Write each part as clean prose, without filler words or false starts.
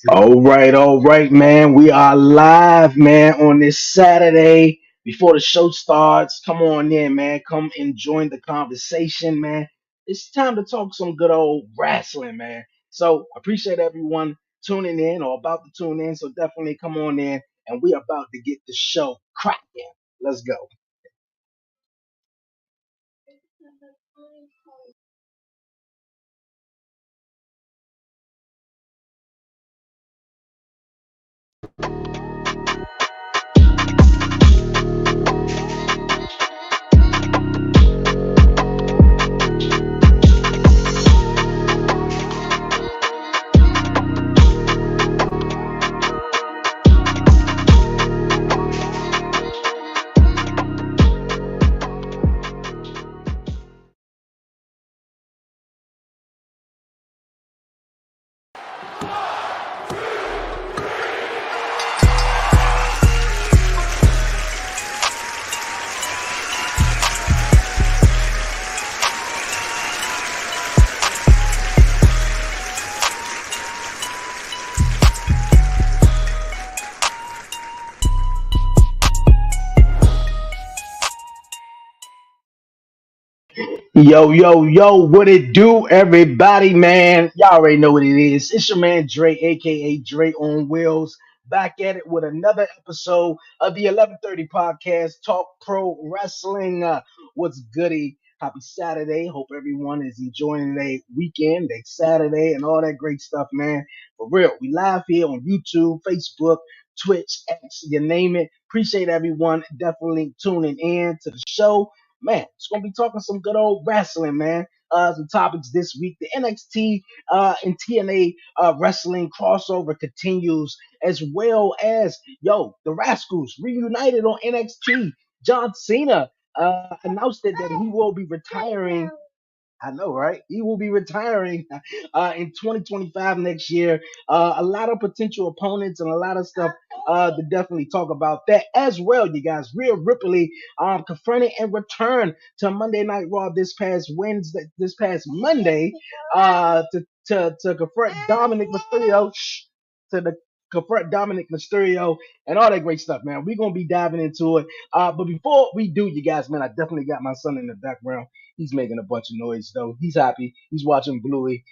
All right, man. We are live, man, on this Saturday before the show starts. Come on in, man. Come and join the conversation, man. It's time to talk some good old wrestling, man. So appreciate everyone tuning in or about to tune in. So definitely come on in, and we are about to get the show cracking. Let's go. Yo, what it do, everybody, man? Y'all already know what it is. It's your man Dre, aka Dre on Wheels, back at it with another episode of the 11:30 podcast, Talk Pro Wrestling. What's goody? Happy Saturday. Hope everyone is enjoying their weekend, their Saturday, and all that great stuff, man. For real, we live here on YouTube, Facebook, Twitch, X, you name it. Appreciate everyone definitely tuning in to the show, man. It's gonna be talking some good old wrestling, man. Some topics this week. The NXT and TNA wrestling crossover continues, as well as the Rascals reunited on NXT. John Cena announced that he will be retiring. I know, right? He will be retiring in 2025 next year. A lot of potential opponents and a lot of stuff to definitely talk about that as well, you guys. Rhea Ripley confronted and returned to Monday Night Raw this past Monday, to confront Dominic Mysterio. To the confront Dominic Mysterio and all that great stuff, man. We're gonna be diving into it. But before we do, you guys, man, I definitely got my son in the background. He's making a bunch of noise though. He's happy. He's watching Bluey.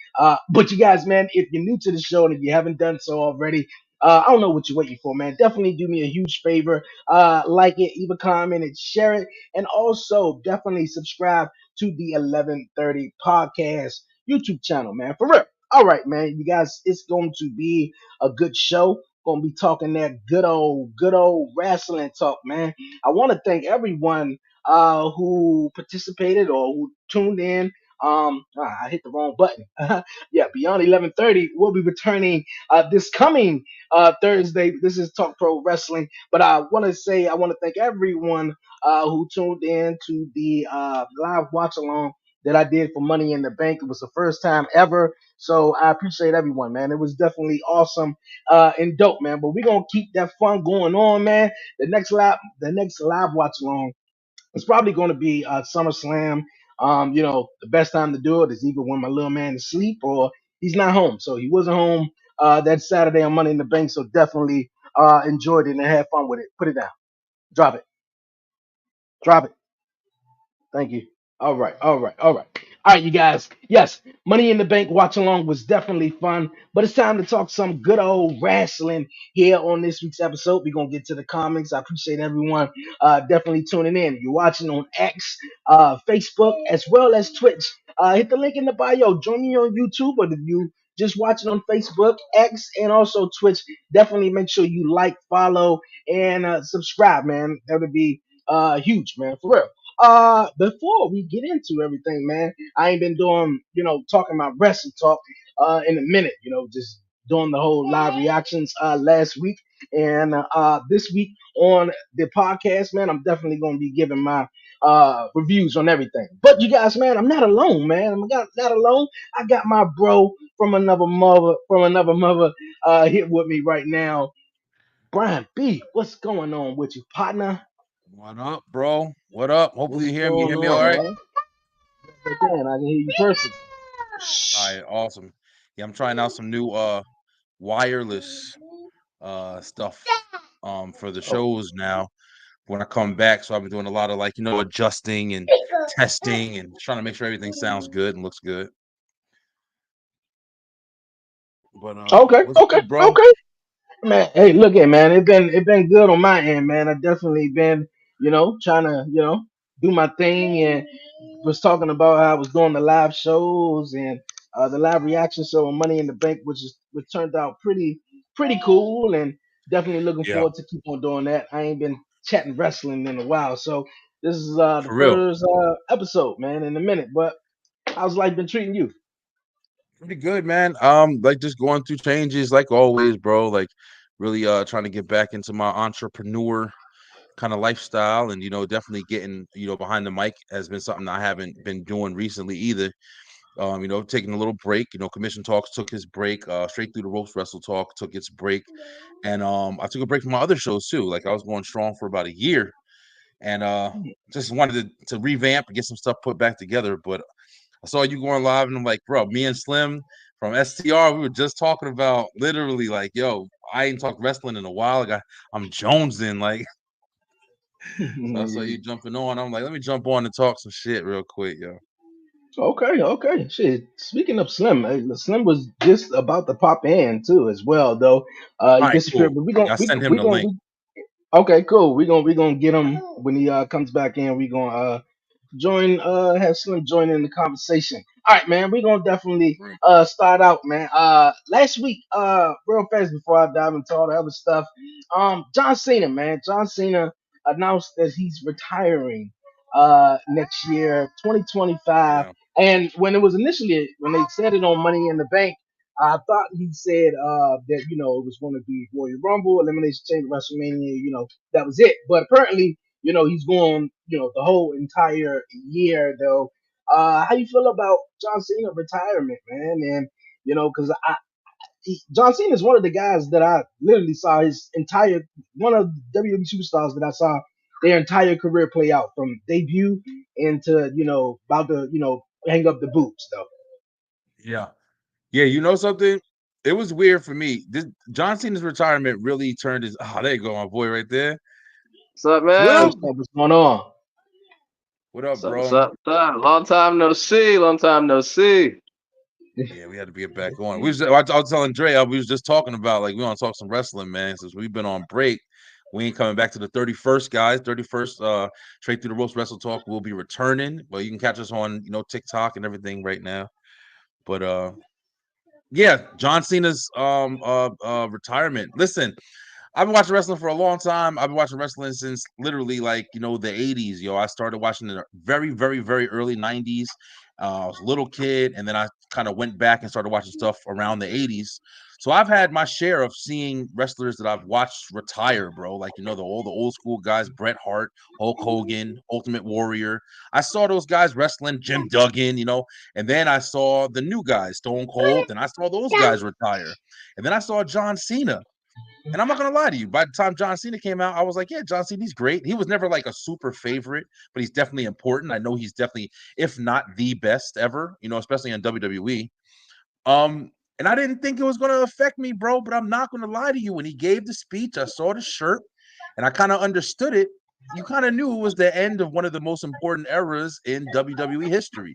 But you guys, man, if you're new to the show and if you haven't done so already, I don't know what you're waiting for, man. Definitely do me a huge favor. Like it, leave a comment, and share it. And also definitely subscribe to the 11:30 podcast YouTube channel, man. For real. All right, man. You guys, it's going to be a good show. Gonna be talking that good old wrestling talk, man. I want to thank everyone who participated or who tuned in. I hit the wrong button. Yeah, Beyond 11:30 will be returning this coming Thursday. This is Talk Pro Wrestling, but I want to thank everyone who tuned in to the live watch along that I did for Money in the Bank. It was the first time ever, so I appreciate everyone, man. It was definitely awesome and dope, man. But we're gonna keep that fun going on, man. The next live watch along, it's probably going to be SummerSlam. The best time to do it is either when my little man is asleep or he's not home. So he wasn't home that Saturday on Money in the Bank. So definitely enjoyed it and had fun with it. Put it down. Drop it. Drop it. Thank you. All right, you guys. Yes, Money in the Bank watch along was definitely fun, but it's time to talk some good old wrestling here on this week's episode. We're gonna get to the comics. I appreciate everyone definitely tuning in. You're watching on X, Facebook, as well as Twitch. Hit the link in the bio. Join me on YouTube, but if you just watching on Facebook, X, and also Twitch, definitely make sure you like, follow, and subscribe, man. That would be huge, man, for real. Before we get into everything, man, I ain't been doing, talking about wrestling talk in a minute, just doing the whole live reactions last week. And this week on the podcast, man, I'm definitely going to be giving my reviews on everything. But you guys, man, I'm not alone, man. Not alone. I got my bro from another mother, here with me right now. Brian B, what's going on with you, partner? What up, bro? What up? Hopefully What's you hear me. You going hear me all on, right? man? I can hear you perfect. All right, awesome. Yeah, I'm trying out some new wireless stuff for the Oh, shows now when I come back. So I've been doing a lot of like, adjusting and testing and trying to make sure everything sounds good and looks good. But okay, what's okay, good, bro? okay. Man, hey, look at man, it been good on my end, man. I definitely been, trying to, do my thing and was talking about how I was doing the live shows and the live reaction show on Money in the Bank, which turned out pretty cool and definitely looking Yeah, forward to keep on doing that. I ain't been chatting wrestling in a while, so this is the for real. first episode, man, in a minute. But how's life been treating you? Pretty good, man. Like just going through changes like always, bro. Like really trying to get back into my entrepreneur kind of lifestyle and definitely getting behind the mic has been something I haven't been doing recently either. Taking a little break. Commission Talks took his break. Straight Through the Ropes Wrestle Talk took its break, and I took a break from my other shows too. Like I was going strong for about a year, and just wanted to revamp and get some stuff put back together. But I saw you going live, and I'm like, bro, me and Slim from STR, we were just talking about literally like, yo, I ain't talked wrestling in a while. Like I'm jonesing, like. So I saw you jumping on. I'm like, let me jump on and talk some shit real quick, yo. Okay, okay. Shit. Speaking of Slim, Slim was just about to pop in too, as well. Though All he right, disappeared, cool. but Yeah, I send him the link. okay, cool. We gonna get him when he comes back in. We gonna join have Slim join in the conversation. All right, man. We're gonna definitely Right. start out, man. Last week, real fast before I dive into all the other stuff, John Cena, man. John Cena announced that he's retiring next year, 2025. Yeah. And when they said it on Money in the Bank, I thought he said that it was going to be Royal Rumble, Elimination Chamber, WrestleMania, that was it. But apparently, he's going, the whole entire year though. How you feel about John Cena retirement, man? And because John Cena is one of the guys that I literally saw his entire one of the WWE superstars that I saw their entire career play out from debut into about to hang up the boots though. Yeah. Yeah, you know something? It was weird for me. This John Cena's retirement really turned his there you go, my boy right there. What's up, Slim? man? What's going on? What up, What's up? What's bro? up? What's up? Long time no see. Long time no see. Yeah, we had to get back on. I was telling Dre, we was just talking about like we want to talk some wrestling, man. Since we've been on break, we ain't coming back to the 31st, guys. 31st, Straight Through the Ropes Wrestle Talk will be returning, but you can catch us on TikTok and everything right now. But yeah, John Cena's retirement. Listen, I've been watching wrestling for a long time. I've been watching wrestling since literally like the 80s. I started watching in the very, very, very early 90s. I was a little kid, and then I kind of went back and started watching stuff around the 80s. So I've had my share of seeing wrestlers that I've watched retire, bro. Like all the old school guys, Bret Hart, Hulk Hogan, Ultimate Warrior. I saw those guys wrestling, Jim Duggan, and then I saw the new guys, Stone Cold, and I saw those guys retire. And then I saw John Cena. And I'm not gonna lie to you. By the time John Cena came out, I was like, yeah, John Cena, he's great. He was never like a super favorite, but he's definitely important. I know he's definitely, if not the best ever, especially in WWE. And I didn't think it was gonna affect me, bro. But I'm not gonna lie to you. When he gave the speech, I saw the shirt and I kind of understood it. You kind of knew it was the end of one of the most important eras in WWE history.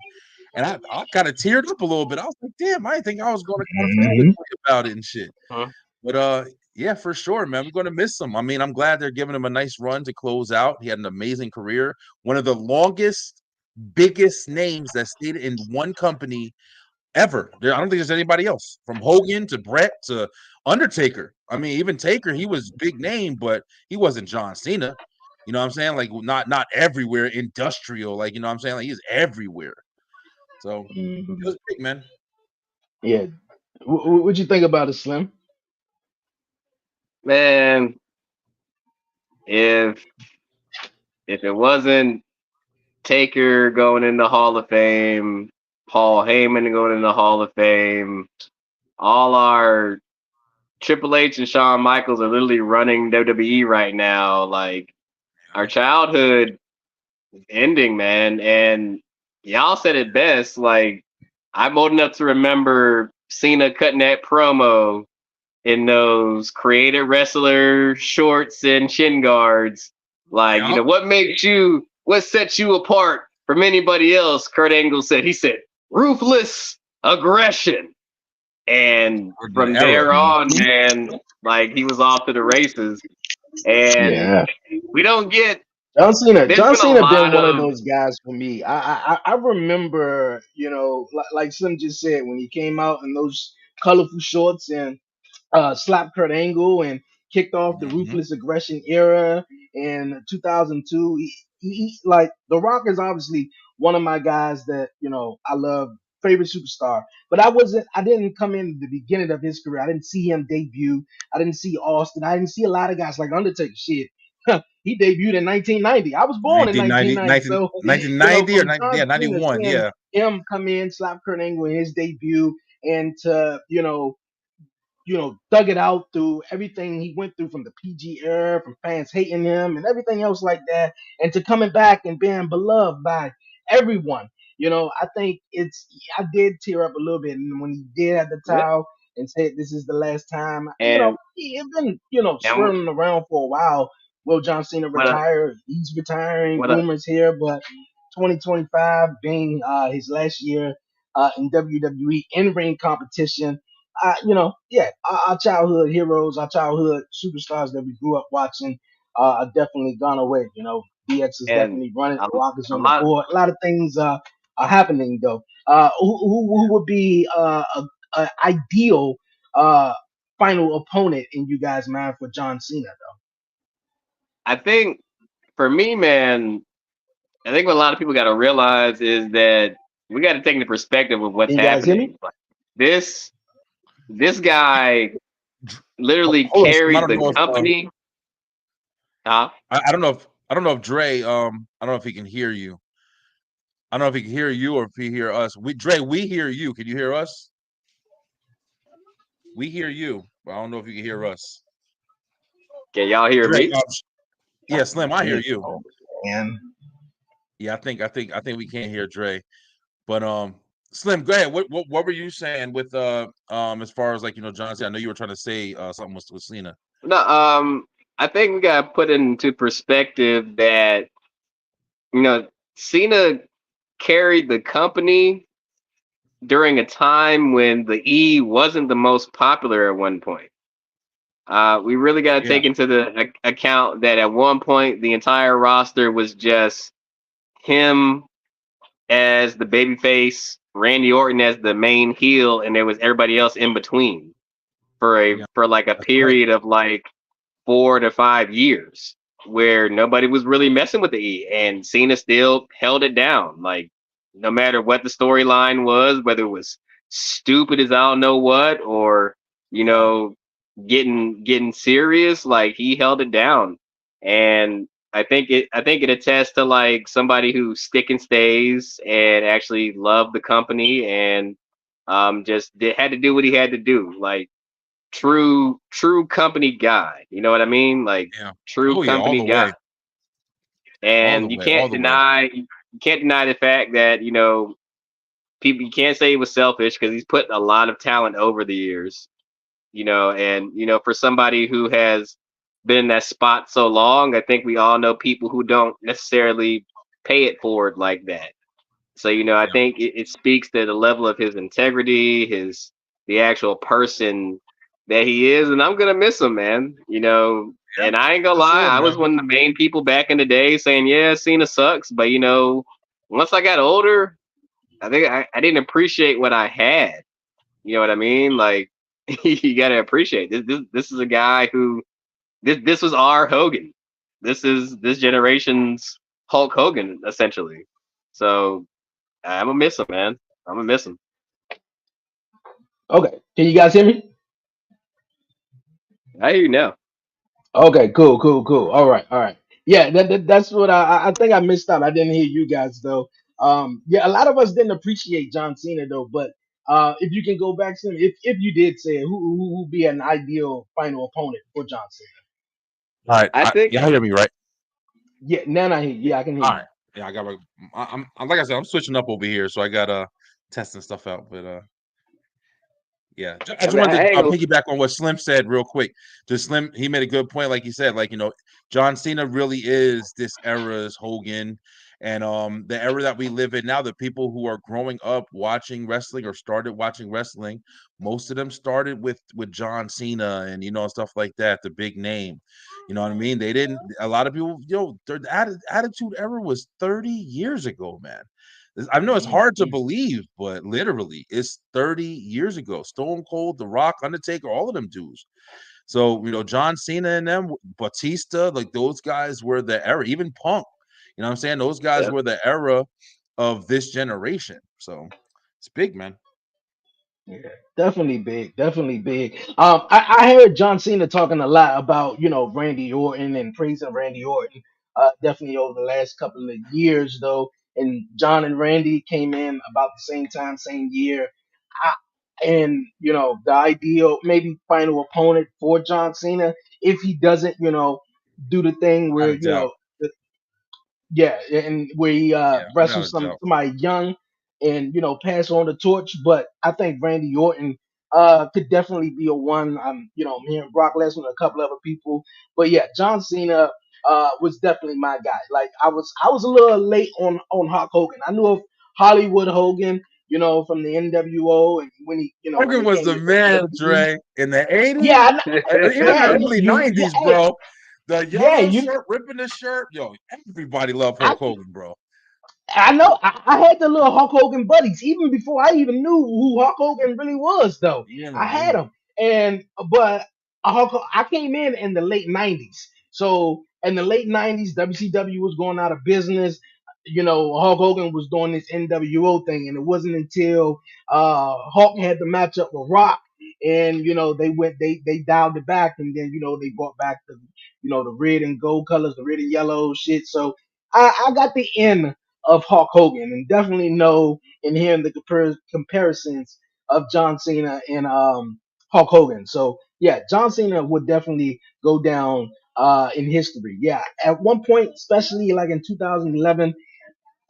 And I kind of teared up a little bit. I was like, damn, I didn't think I was gonna kind of feel this Mhm. way about it and shit. Huh? But yeah, for sure, man. We're gonna miss him. I mean, I'm glad they're giving him a nice run to close out. He had an amazing career, one of the longest, biggest names that stayed in one company ever. I don't think there's anybody else from Hogan to Brett to Undertaker. I mean, even Taker, he was big name, but he wasn't John Cena. You know what I'm saying? Like not everywhere industrial. Like what I'm saying, like he's everywhere. So it Mhm. was big, man. Yeah. What'd you think about it, Slim? Man, if if it wasn't Taker going in the Hall of Fame, Paul Heyman going in the Hall of Fame, all our Triple H and Shawn Michaels are literally running WWE right now. Like our childhood ending, man. And y'all said it best. Like I'm old enough to remember Cena cutting that promo in those creative wrestler shorts and shin guards. Like, Yeah. what sets you apart from anybody else? Kurt Angle said, ruthless aggression. And The from era. there on, man, like he was off to the races. And Yeah. we don't get, John Cena. there's John been a Cena been lot one of of, those guys for me. I remember, like Slim just said, when he came out in those colorful shorts and slapped Kurt Angle and kicked off the Mm-hmm. ruthless aggression era in 2002. Like The Rock is obviously one of my guys that I love, favorite superstar. But I didn't come in the beginning of his career. I didn't see him debut. I didn't see Austin. I didn't see a lot of guys like Undertaker. Shit, he debuted in 1990. I was born in 1990, 1990, so 1990 or from 90, John yeah, Cena 91. seeing Yeah. him come in, slap Kurt Angle in his debut, and to dug it out through everything he went through from the PG era, from fans hating him and everything else like that, and to coming back and being beloved by everyone. I think I did tear up a little bit and when he did at the yeah, towel and said this is the last time. and, He's been, and swirling around for a while. Will John Cena what, a, retire? He's retiring, what, a, rumors here, but 2025 being his last year in WWE in ring competition, yeah, our childhood heroes, our childhood superstars that we grew up watching are definitely gone away. DX is and definitely running. a, The Rock is a on the lot, board. A lot of things are happening though. Who would be a ideal uh, final opponent in you guys' mind for John Cena though? I think for me, man, I think what a lot of people got to realize is that we got to take the perspective of what's Can you guys hear me? happening. Like this, this guy literally Hold on, Slim. I carried don't the know if company. Huh? I don't know if Dre I don't know if he can hear you. I don't know if he can hear you or if he hear us. We hear you. Can you hear us? We hear you, but I don't know if you can hear us. Can y'all hear Dre, me? yeah, Slim, I hear Yeah. you. Oh, man. Yeah, I think we can't hear Dre. But Slim, go ahead. What were you saying with as far as like John Cena? I know you were trying to say something with Cena. No, I think we got to put into perspective that Cena carried the company during a time when the E wasn't the most popular at one point. We really got to Yeah, take into the account that at one point the entire roster was just him as the babyface, Randy Orton as the main heel, and there was everybody else in between yeah, for like a that's right. period of like 4 to 5 years where nobody was really messing with the E, and Cena still held it down. Like no matter what the storyline was, whether it was stupid as I don't know what, or you Yeah, know, getting serious, like he held it down. And I think it attests to like somebody who stick and stays and actually loved the company and had to do what he had to do. Like true company guy. You know what I mean? Like yeah. true Oh yeah, all company the guy. way, all the And way, all the way. you can't deny the fact that people, you can't say he was selfish because he's put a lot of talent over the years. And for somebody who has been in that spot so long, I think we all know people who don't necessarily pay it forward like that. So, I Yeah, think it speaks to the level of his integrity, the actual person that he is, and I'm gonna miss him, man. yeah, And I ain't gonna for lie, sure, I was man. one of the main people back in the day saying, yeah, Cena sucks, but once I got older, I think I didn't appreciate what I had. You know what I mean? Like you gotta appreciate this. This is a guy who this was our Hogan. This is this generation's Hulk Hogan, essentially. So I'm gonna miss him, man. I'm gonna miss him. Okay, can you guys hear me? I hear you now. Okay, cool. All right. Yeah, that's what I think I missed out. I didn't hear you guys though. Yeah, a lot of us didn't appreciate John Cena though. But if you can go back to him, if you did say it, who would be an ideal final opponent for John Cena? All right, I think y'all hear me right? Yeah, now I hear. Yeah, I can hear All you. right. Yeah, I got. I'm like I said, I'm switching up over here, so I got testing stuff out. But Yeah, I I just mean, I wanted to ain't gonna. piggyback on what Slim said real quick. Just Slim, he made a good point, like you said, like John Cena really is this era's Hogan, and the era that we live in now. The people who are growing up watching wrestling or started watching wrestling, most of them started with John Cena and stuff like that, the big name. You know what I mean? They didn't. A lot of people, their attitude era was 30 years ago, man. I know it's hard to Mhm. believe, but literally, it's 30 years ago. Stone Cold, The Rock, Undertaker, all of them dudes. So, John Cena and them, Batista, like those guys were the era. Even Punk, you know what I'm saying? Those guys Yeah. were the era of this generation. So it's big, man. Yeah, definitely big, definitely big. I heard John Cena talking a lot about Randy Orton and praising Randy Orton. Definitely over the last couple of years though, and John and Randy came in about the same time, same year. I, and the ideal maybe final opponent for John Cena if he doesn't do the thing where Without a doubt. yeah, and where he Yeah, without a wrestles doubt. somebody young and pass on the torch. But I think Randy Orton could definitely be a one. I'm hearing Brock Lesnar and a couple other people, but yeah, John Cena was definitely my guy. Like I was a little late on Hulk Hogan. I knew of Hollywood Hogan, from the NWO, and when Hogan he was came the to man, WWE. Dre, in the 80s, Yeah, even yeah, early yeah, 90s, hey, bro. The yeah, yellow shirt, ripping the shirt. Yo, everybody loved I Hulk Hogan, bro. I know I had the little Hulk Hogan buddies even before I even knew who Hulk Hogan really was. Though Yeah, I yeah. had them, and but I came in the late '90s. So in the late '90s, WCW was going out of business. Hulk Hogan was doing this NWO thing, and it wasn't until Hulk had the matchup with Rock, and they dialed it back, and then they brought back the red and gold colors, the red and yellow shit. So I got the end of Hulk Hogan, and definitely know in hearing the comparisons of John Cena and Hulk Hogan. So yeah, John Cena would definitely go down in history. Yeah, at one point, especially like in 2011,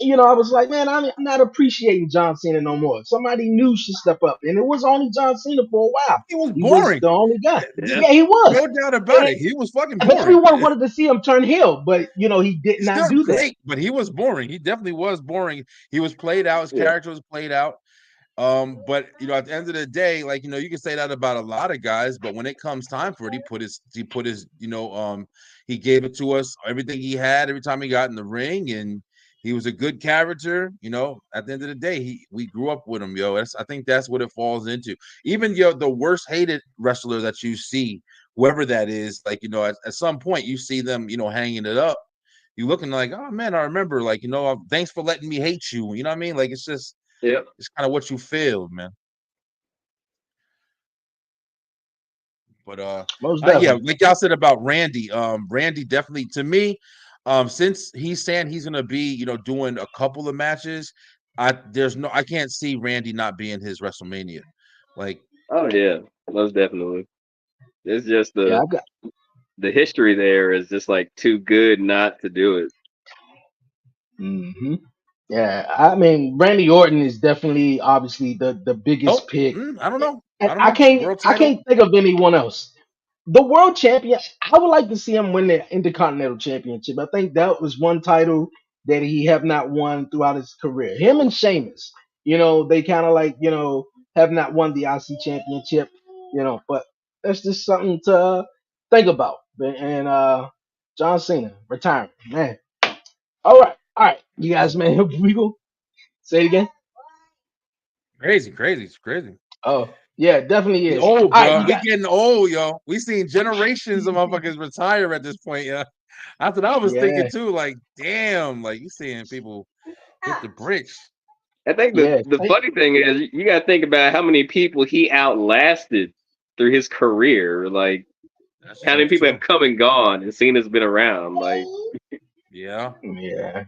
I was like, man, I'm not appreciating John Cena no more. Somebody new should step up, and it was only John Cena for a while. He was He was boring. the only guy. Yeah. Yeah, he was. No doubt about it. He was fucking boring. Everyone wanted to see him turn heel, but he did He's not still do that. great, but he was boring. He definitely was boring. He was played out. His Yeah. character was played out. But at the end of the day, like you can say that about a lot of guys, but when it comes time for it, he put his he gave it to us everything he had every time he got in the ring, and he was a good character. At the end of the day, we grew up with him, yo. I think that's what it falls into. Even the worst hated wrestler that you see, whoever that is, like at some point you see them, hanging it up. You looking like, oh man, I remember, like thanks for letting me hate you. You know what I mean? Like Yep. it's kind of what you feel, man. But Most yeah, definitely. like y'all said about Randy. Randy definitely to me, since he's saying he's gonna be, doing a couple of matches, I can't see Randy not being his WrestleMania. Like, Oh yeah, most definitely. It's just Yeah, the I got. the history there is just like too good not to do it. Hmm. Yeah, I mean, Randy Orton is definitely obviously the nope, biggest pick, I don't know. and I don't I know. can't World I title. can't think of anyone else. The world champion, I would like to see him win the Intercontinental Championship. I think that was one title that he have not won throughout his career. Him and Sheamus, they kind of like have not won the IC Championship, but that's just something to think about. And John Cena retiring, man. All right, you guys, man. We go say it again. Crazy, crazy, it's crazy. Oh, yeah, it definitely We is. old, All right, bro. you We got. getting old, yo. We seen generations of motherfuckers retire at this point, yeah. That's what I was thinking Yeah, too. Like, damn, like you seeing people hit the bricks. I think the yeah, the funny thing is you got to think about how many people he outlasted through his career. Like That's how true many people too. have come and gone, and Cena's been around. Like Yeah. yeah,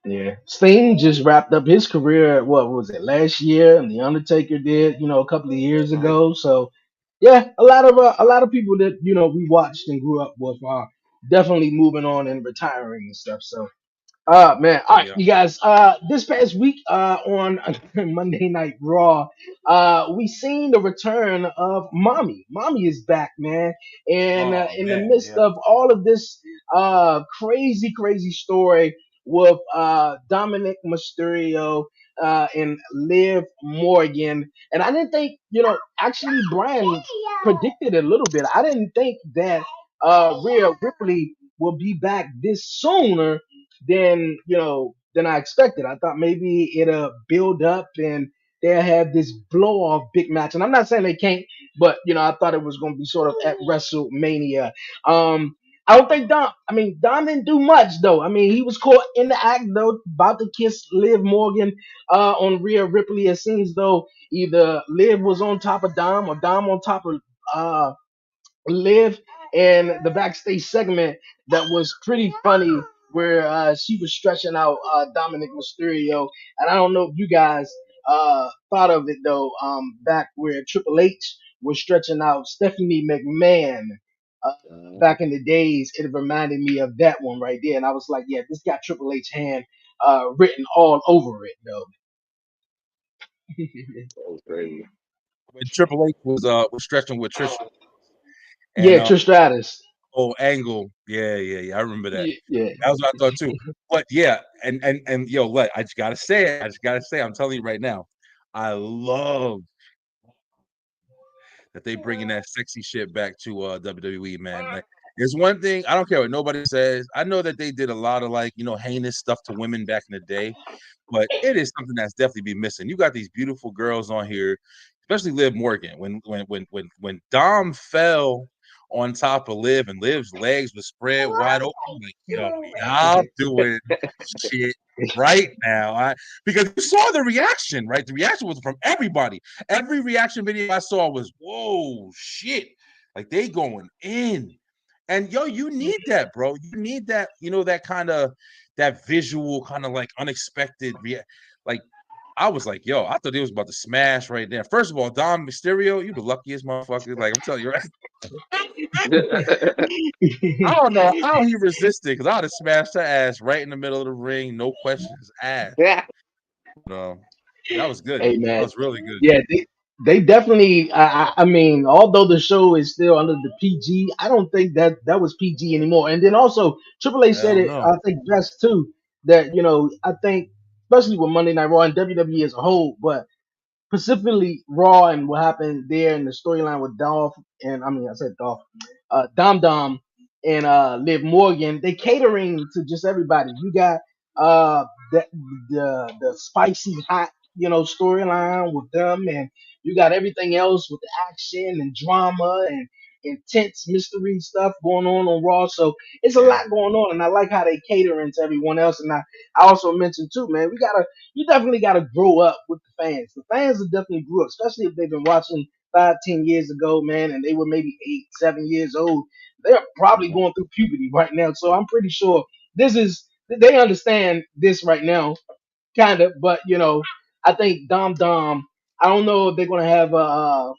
yeah. Sting just wrapped up his career. What was it last year? And the Undertaker did, a couple of years Right. ago. So yeah, a lot of people that we watched and grew up with are definitely moving on and retiring and stuff. So Man, all right, Yeah. you guys. This past week, on Monday Night Raw, we seen the return of Mommy. Mommy is back, man, and Oh in the man, midst yeah. of all of this, crazy story with Dominic Mysterio, and Liv Morgan, and I didn't think, actually, Brian predicted a little bit. I didn't think that Rhea Ripley will be back this sooner than I expected. I thought maybe it'll build up and they'll have this blow off big match. And I'm not saying they can't, but I thought it was going to be sort of at WrestleMania. Um, I don't think Dom. I mean, Dom didn't do much though. I mean, he was caught in the act though, about to kiss Liv Morgan on Rhea Ripley. It seems though either Liv was on top of Dom or Dom on top of uh Liv, in the backstage segment that was pretty funny where she was stretching out Dominic Mysterio. And I don't know if you guys thought of it though, back where Triple H was stretching out Stephanie McMahon. Uh, Back in the days, it reminded me of that one right there. And I was like, yeah, this got Triple H hand written all over it though. That was crazy. When Triple H was stretching with Trish and Yeah, Trish Stratus. Angle. Yeah. I remember that. Yeah. That was what I thought too. But yeah, and yo, I just gotta say it. I just gotta say, I'm telling you right now, I love that they bringing that sexy shit back to WWE, man. Like, there's one thing I don't care what nobody says. I know that they did a lot of heinous stuff to women back in the day, but it is something that's definitely be missing. You got these beautiful girls on here, especially Liv Morgan. When Dom fell on top of Liv and Liv's legs were spread wide open, I'm like, yo, y'all doing shit right now. Because you saw the reaction, right? The reaction was from everybody. Every reaction video I saw was, whoa, shit. Like they going in. And yo, you need that, bro. You need that, that kind of that visual, kind of like unexpected like I was like, yo, I thought he was about to smash right there. First of all, Dom Mysterio, you the luckiest motherfucker. Like I'm telling you, right? I don't know how he resisted because I would have smashed her ass right in the middle of the ring, no questions asked. Yeah. No, that was good. Hey That man, was really good. yeah, they definitely. I mean, although the show is still under the PG, I don't think that was PG anymore. And then also, Triple H said Hell it, no. I think best too. That I think especially with Monday Night Raw and WWE as a whole, but specifically Raw and what happened there in the storyline with Dolph and I mean I said Dolph, Dom Dom and Liv Morgan, they catering to just everybody. You got uh the the spicy hot storyline with them, and you got everything else with the action and drama and intense mystery stuff going on Raw. So it's a Yeah. lot going on, and I like how they catering to everyone else. And I also mentioned too, man, you definitely got to grow up with the fans. The fans have definitely grew up, especially if they've been watching 5, 10 years ago, man, and they were maybe 8, 7 years old. They're probably going through puberty right now. So I'm pretty sure they understand this right now, kind of. But I think Dom Dom. I don't know if they're gonna have a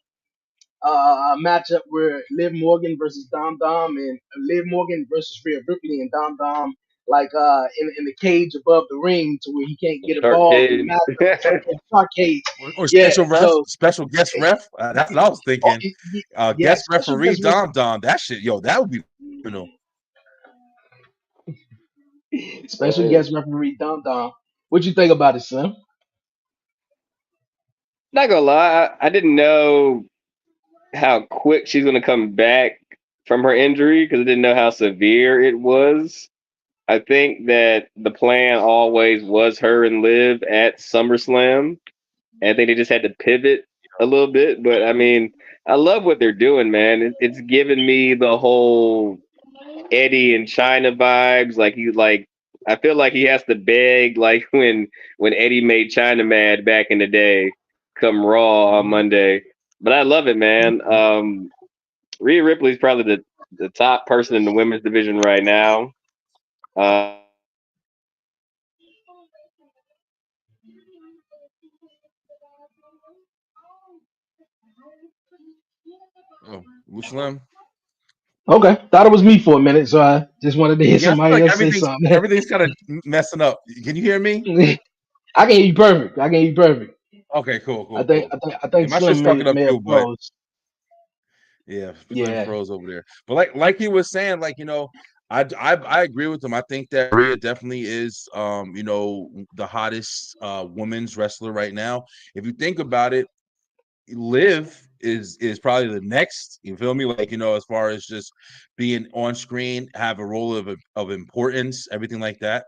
matchup where Liv Morgan versus Dom Dom and Liv Morgan versus Rhea Ripley and Dom Dom like in the cage above the ring to where he can't get Shark involved in the Cage. matchup. Shark cage. Or Yeah. special guest ref. That's what I was Oh, thinking. yeah, Guest special referee guest Dom Dom. That shit, yo, that would be phenomenal. special guest referee Dom Dom. What you think about it, son? Not gonna lie, I didn't know how quick she's gonna come back from her injury because I didn't know how severe it was. I think that the plan always was her and Liv at SummerSlam. And I think they just had to pivot a little bit. But I mean, I love what they're doing, man. It's giving me the whole Eddie and China vibes. I feel like he has to beg like when Eddie made China mad back in the day, come Raw on Monday. But I love it, man. Rhea Ripley's probably the top person in the women's division right now. Oh, Muslim. Okay, thought it was me for a minute, so I just wanted to hear Yeah, I feel somebody like else say something. everything's kind of messing up. Can you hear me? I can hear you perfect. I can hear you perfect. Okay, cool, I cool, think cool. I think I Yeah, think my shit's Slim fucking up may have too, but froze. yeah, Slim Yeah. froze over there. But like he was saying, like I agree with him. I think that Rhea definitely is the hottest women's wrestler right now. If you think about it, Liv is probably the next. You feel me? Like as far as just being on screen, have a role of importance, everything like that.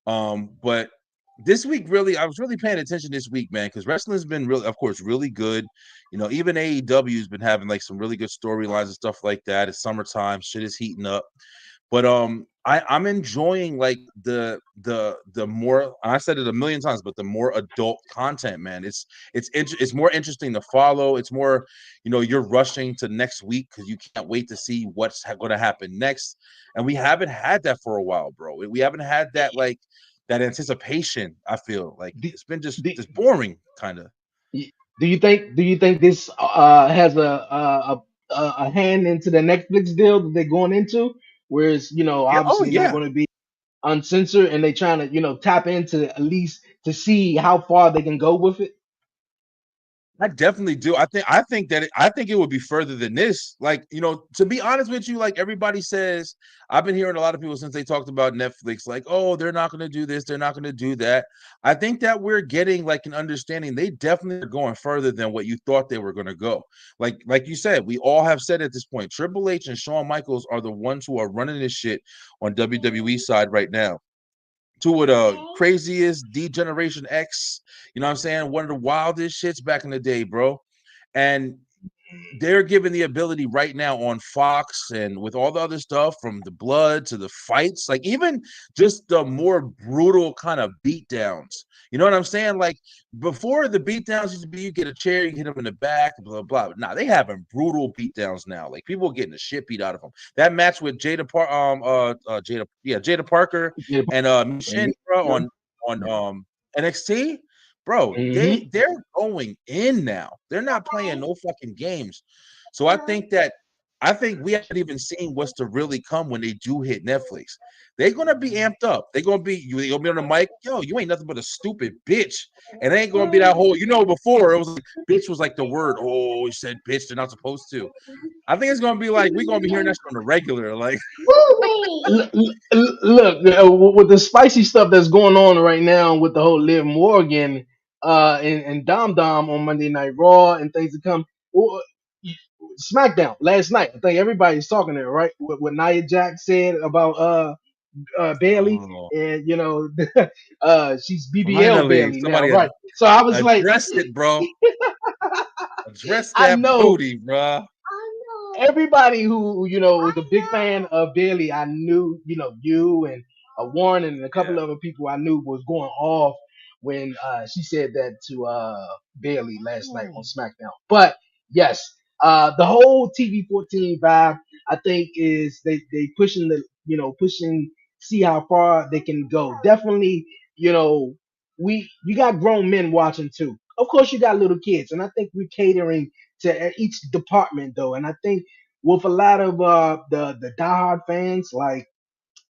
But this week, really, I was really paying attention this week, man, because wrestling's been really, of course, really good. Even AEW's been having like some really good storylines and stuff like that. It's summertime, shit is heating up. But I'm enjoying like the more, I said it a million times, but the more adult content, man. It's more interesting to follow. It's more, you're rushing to next week because you can't wait to see what's going to happen next. And we haven't had that for a while, bro. We haven't had that like that anticipation. I feel like Do, it's been just do, boring, kind of. do you think this has a hand into the Netflix deal that they're going into, whereas Yeah. Oh obviously not yeah. going to be uncensored, and they trying to tap into at least to see how far they can go with it. I definitely do. I think it would be further than this. Like, to be honest with you, like everybody says, I've been hearing a lot of people since they talked about Netflix, like, oh, they're not going to do this, they're not going to do that. I think that we're getting like an understanding. They definitely are going further than what you thought they were going to go. Like you said, we all have said at this point, Triple H and Shawn Michaels are the ones who are running this shit on WWE side right now. Two of the craziest D-Generation X, you know what I'm saying? One of the wildest shits back in the day, bro. And they're given the ability right now on Fox and with all the other stuff from the blood to the fights, like even just the more brutal kind of beatdowns. You know what I'm saying? Like before, the beatdowns used to be you get a chair, you hit them in the back, blah blah. But now they having brutal beatdowns now. Like people getting the shit beat out of them. That match with Jada Parker Yeah. and Shin on NXT, bro, Mm-hmm. they're going in now. They're not playing no fucking games. So I think we haven't even seen what's to really come when they do hit Netflix. They're gonna be amped up. They're gonna be on the mic. Yo, you ain't nothing but a stupid bitch. And it ain't gonna be that whole, before it was like bitch was like the word. Oh, he said bitch, they're not supposed to. I think it's gonna be like we're gonna be hearing that on the regular. Like, Look, with the spicy stuff that's going on right now with the whole Liv Morgan and Dom Dom on Monday Night Raw and things to come. Well, SmackDown last night, I think everybody's talking there, right? What Nia Jax said about Bailey, oh, and she's BBL finally Bailey now, somebody right? So I was like, addressed it, bro. Address I that know booty, bro. everybody who was a big fan of Bailey. I knew you and Warren and a couple Yeah. other people I knew was going off when she said that to Bailey last night on SmackDown. But yes, the whole TV 14 vibe I think is they pushing pushing, see how far they can go. Definitely, you know you got grown men watching too. Of course, you got little kids, and I think we're catering to each department though. And I think with a lot of the diehard fans, like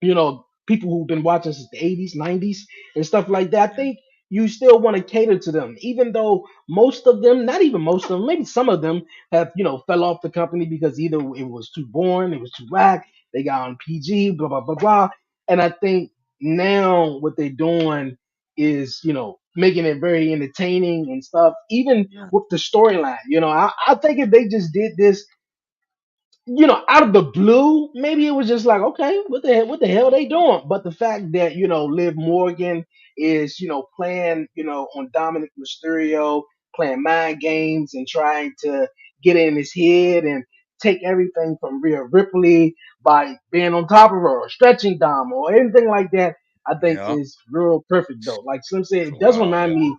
people who've been watching since the 80s, 90s, and stuff like that, I think you still want to cater to them, even though most of them, not even most of them, maybe some of them have fell off the company because either it was too boring, it was too whack, they got on PG, blah blah blah blah. And I think now what they're doing is making it very entertaining and stuff, even Yeah. with the storyline. I think if they just did this out of the blue, maybe it was just like, okay, what the hell they doing? But the fact that Liv Morgan is playing on Dominic Mysterio, playing mind games and trying to get in his head and take everything from Rhea Ripley by being on top of her or stretching Dom or anything like that, I think Yeah. is real perfect though. Like Slim said, For it a does while. remind Yeah. me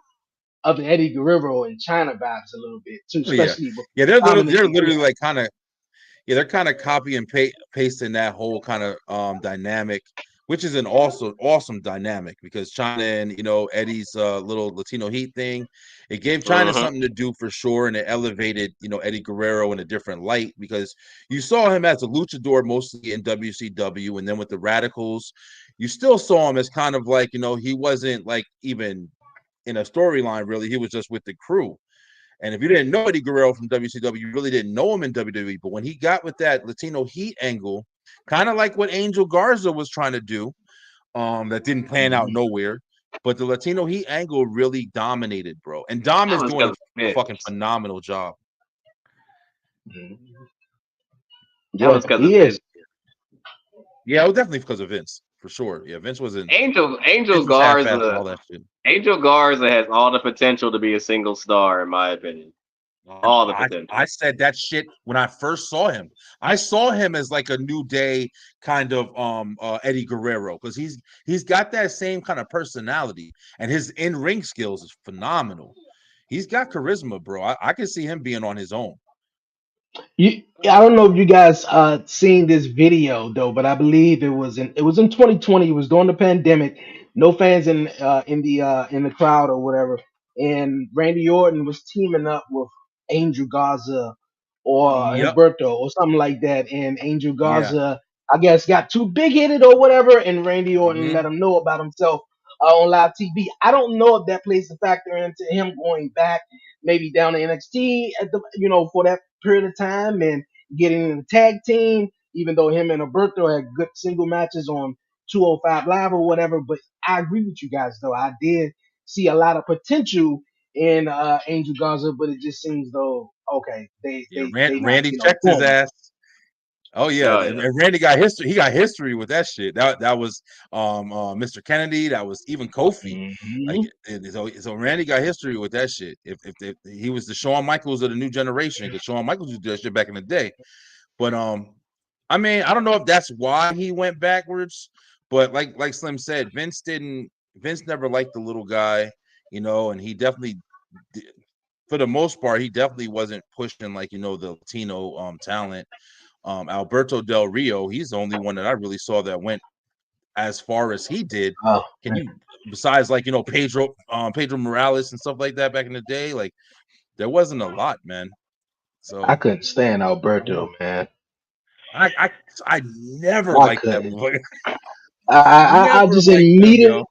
of the Eddie Guerrero and China vibes a little bit too, Oh, yeah. especially with Yeah. Dominic They're and Rhea. literally like kind of, yeah, they're kind of copy and pasting that whole kind of dynamic which is an awesome dynamic because China and Eddie's little Latino Heat thing, it gave China Mm-hmm. something to do for sure, and it elevated Eddie Guerrero in a different light because you saw him as a luchador mostly in WCW, and then with the Radicals, you still saw him as kind of like he wasn't like even in a storyline really, he was just with the crew. And if you didn't know Eddie Guerrero from WCW, you really didn't know him in WWE. But when he got with that Latino Heat angle, kind of like what Angel Garza was trying to do, that didn't pan out nowhere. But the Latino Heat angle really dominated, bro. And Dom That is was doing because a fucking phenomenal job. that Yeah, was because of he Vince. is. Yeah, it was definitely because of Vince, for sure. Yeah, Vince wasn't. Angel Vince was half-assed all Garza. that shit. Angel Garza has all the potential to be a single star, in my opinion. All the potential. I said that shit when I first saw him. I saw him as like a New Day kind of Eddie Guerrero because he's got that same kind of personality and his in-ring skills is phenomenal. He's got charisma, bro. I can see him being on his own. I don't know if you guys seen this video though, but I believe it was in 2020. It was during the pandemic. No fans in the crowd or whatever. And Randy Orton was teaming up with Angel Garza or Yep. Humberto or something like that. And Angel Yeah. Garza, I guess, got too big headed or whatever. And Randy Orton Mm-hmm. let him know about himself on live TV. I don't know if that plays a factor into him going back maybe down to NXT at the for that period of time and getting in the tag team, even though him and Alberto had good single matches on 205 Live or whatever. But I agree with you guys, though. I did see a lot of potential in Angel Garza, but it just seems though, okay, Yeah, they not, Randy checked his boom. ass. Oh yeah, Oh and yeah. Randy got history. He got history with that shit. That was Mr. Kennedy. That was even Kofi. Like Hmm. so Randy got history with that shit. If he was the Shawn Michaels of the new generation, because Shawn Michaels used to do that shit back in the day. But I mean, I don't know if that's why he went backwards. But like Slim said, Vince never liked the little guy, and he definitely for the most part, he definitely wasn't pushing like the Latino talent. Alberto Del Rio, he's the only one that I really saw that went as far as he did. Oh, Can you, besides like Pedro Morales and stuff like that back in the day, like there wasn't a lot, man. I So couldn't stand I don't know. Alberto, man. I never I liked that couldn't. movie. I Never just liked him, yo. immediately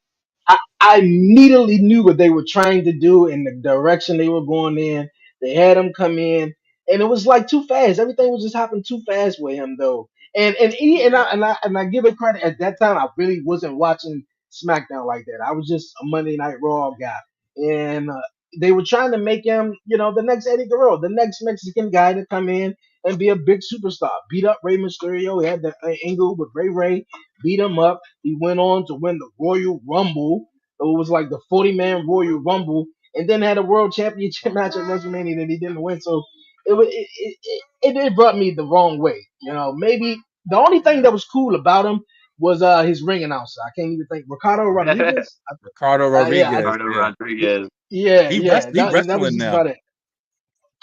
I immediately knew what they were trying to do and the direction they were going in. They had him come in, and it was like too fast. Everything was just happening too fast with him, though. Yeah, And I give it credit. At that time, I really wasn't watching SmackDown like that. I was just a Monday Night Raw guy, and they were trying to make him, the next Eddie Guerrero, the next Mexican guy to come in and be a big superstar. Beat up Rey Mysterio. He had the angle with Ray, beat him up. He went on to win the Royal Rumble. It was like the 40-man Royal Rumble, and then had a world championship match at WrestleMania that he didn't win. So it brought me the wrong way. Maybe the only thing that was cool about him was his ring announcer. I can't even think. Ricardo Rodriguez. Ricardo Yeah, Rodriguez. Ricardo Yeah, Rodriguez. yeah. he That was wrestling just now. about it.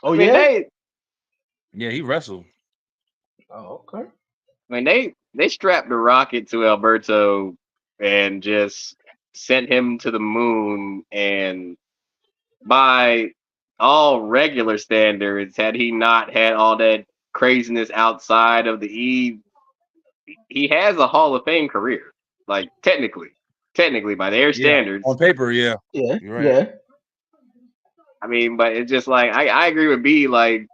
I Oh mean yeah. Yeah, he wrestled. Oh okay. they strapped the rocket to Alberto and just sent him to the moon. And by all regular standards, had he not had all that craziness outside of the he has a Hall of Fame career. Like technically by their Yeah, standards. on paper, yeah, Yeah, you're right. yeah. I mean, but it's just like I agree with B. Like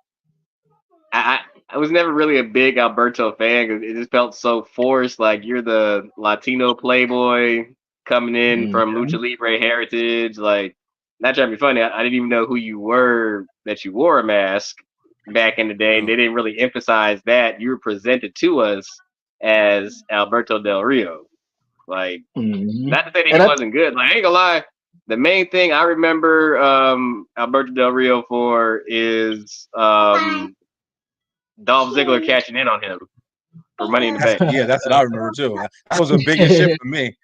I was never really a big Alberto fan because it just felt so forced. Like you're the Latino playboy coming in Mm. from Lucha Libre heritage. Like not trying to be funny. I didn't even know who you were that you wore a mask back in the day, and they didn't really emphasize that. You were presented to us as Alberto Del Rio. Like Mm. not to say that he And I, wasn't good. Like I ain't gonna lie. The main thing I remember Alberto Del Rio for is Dolph Ziggler cashing in on him for Money in the Bank. That's what I remember too. That was the biggest shit for me.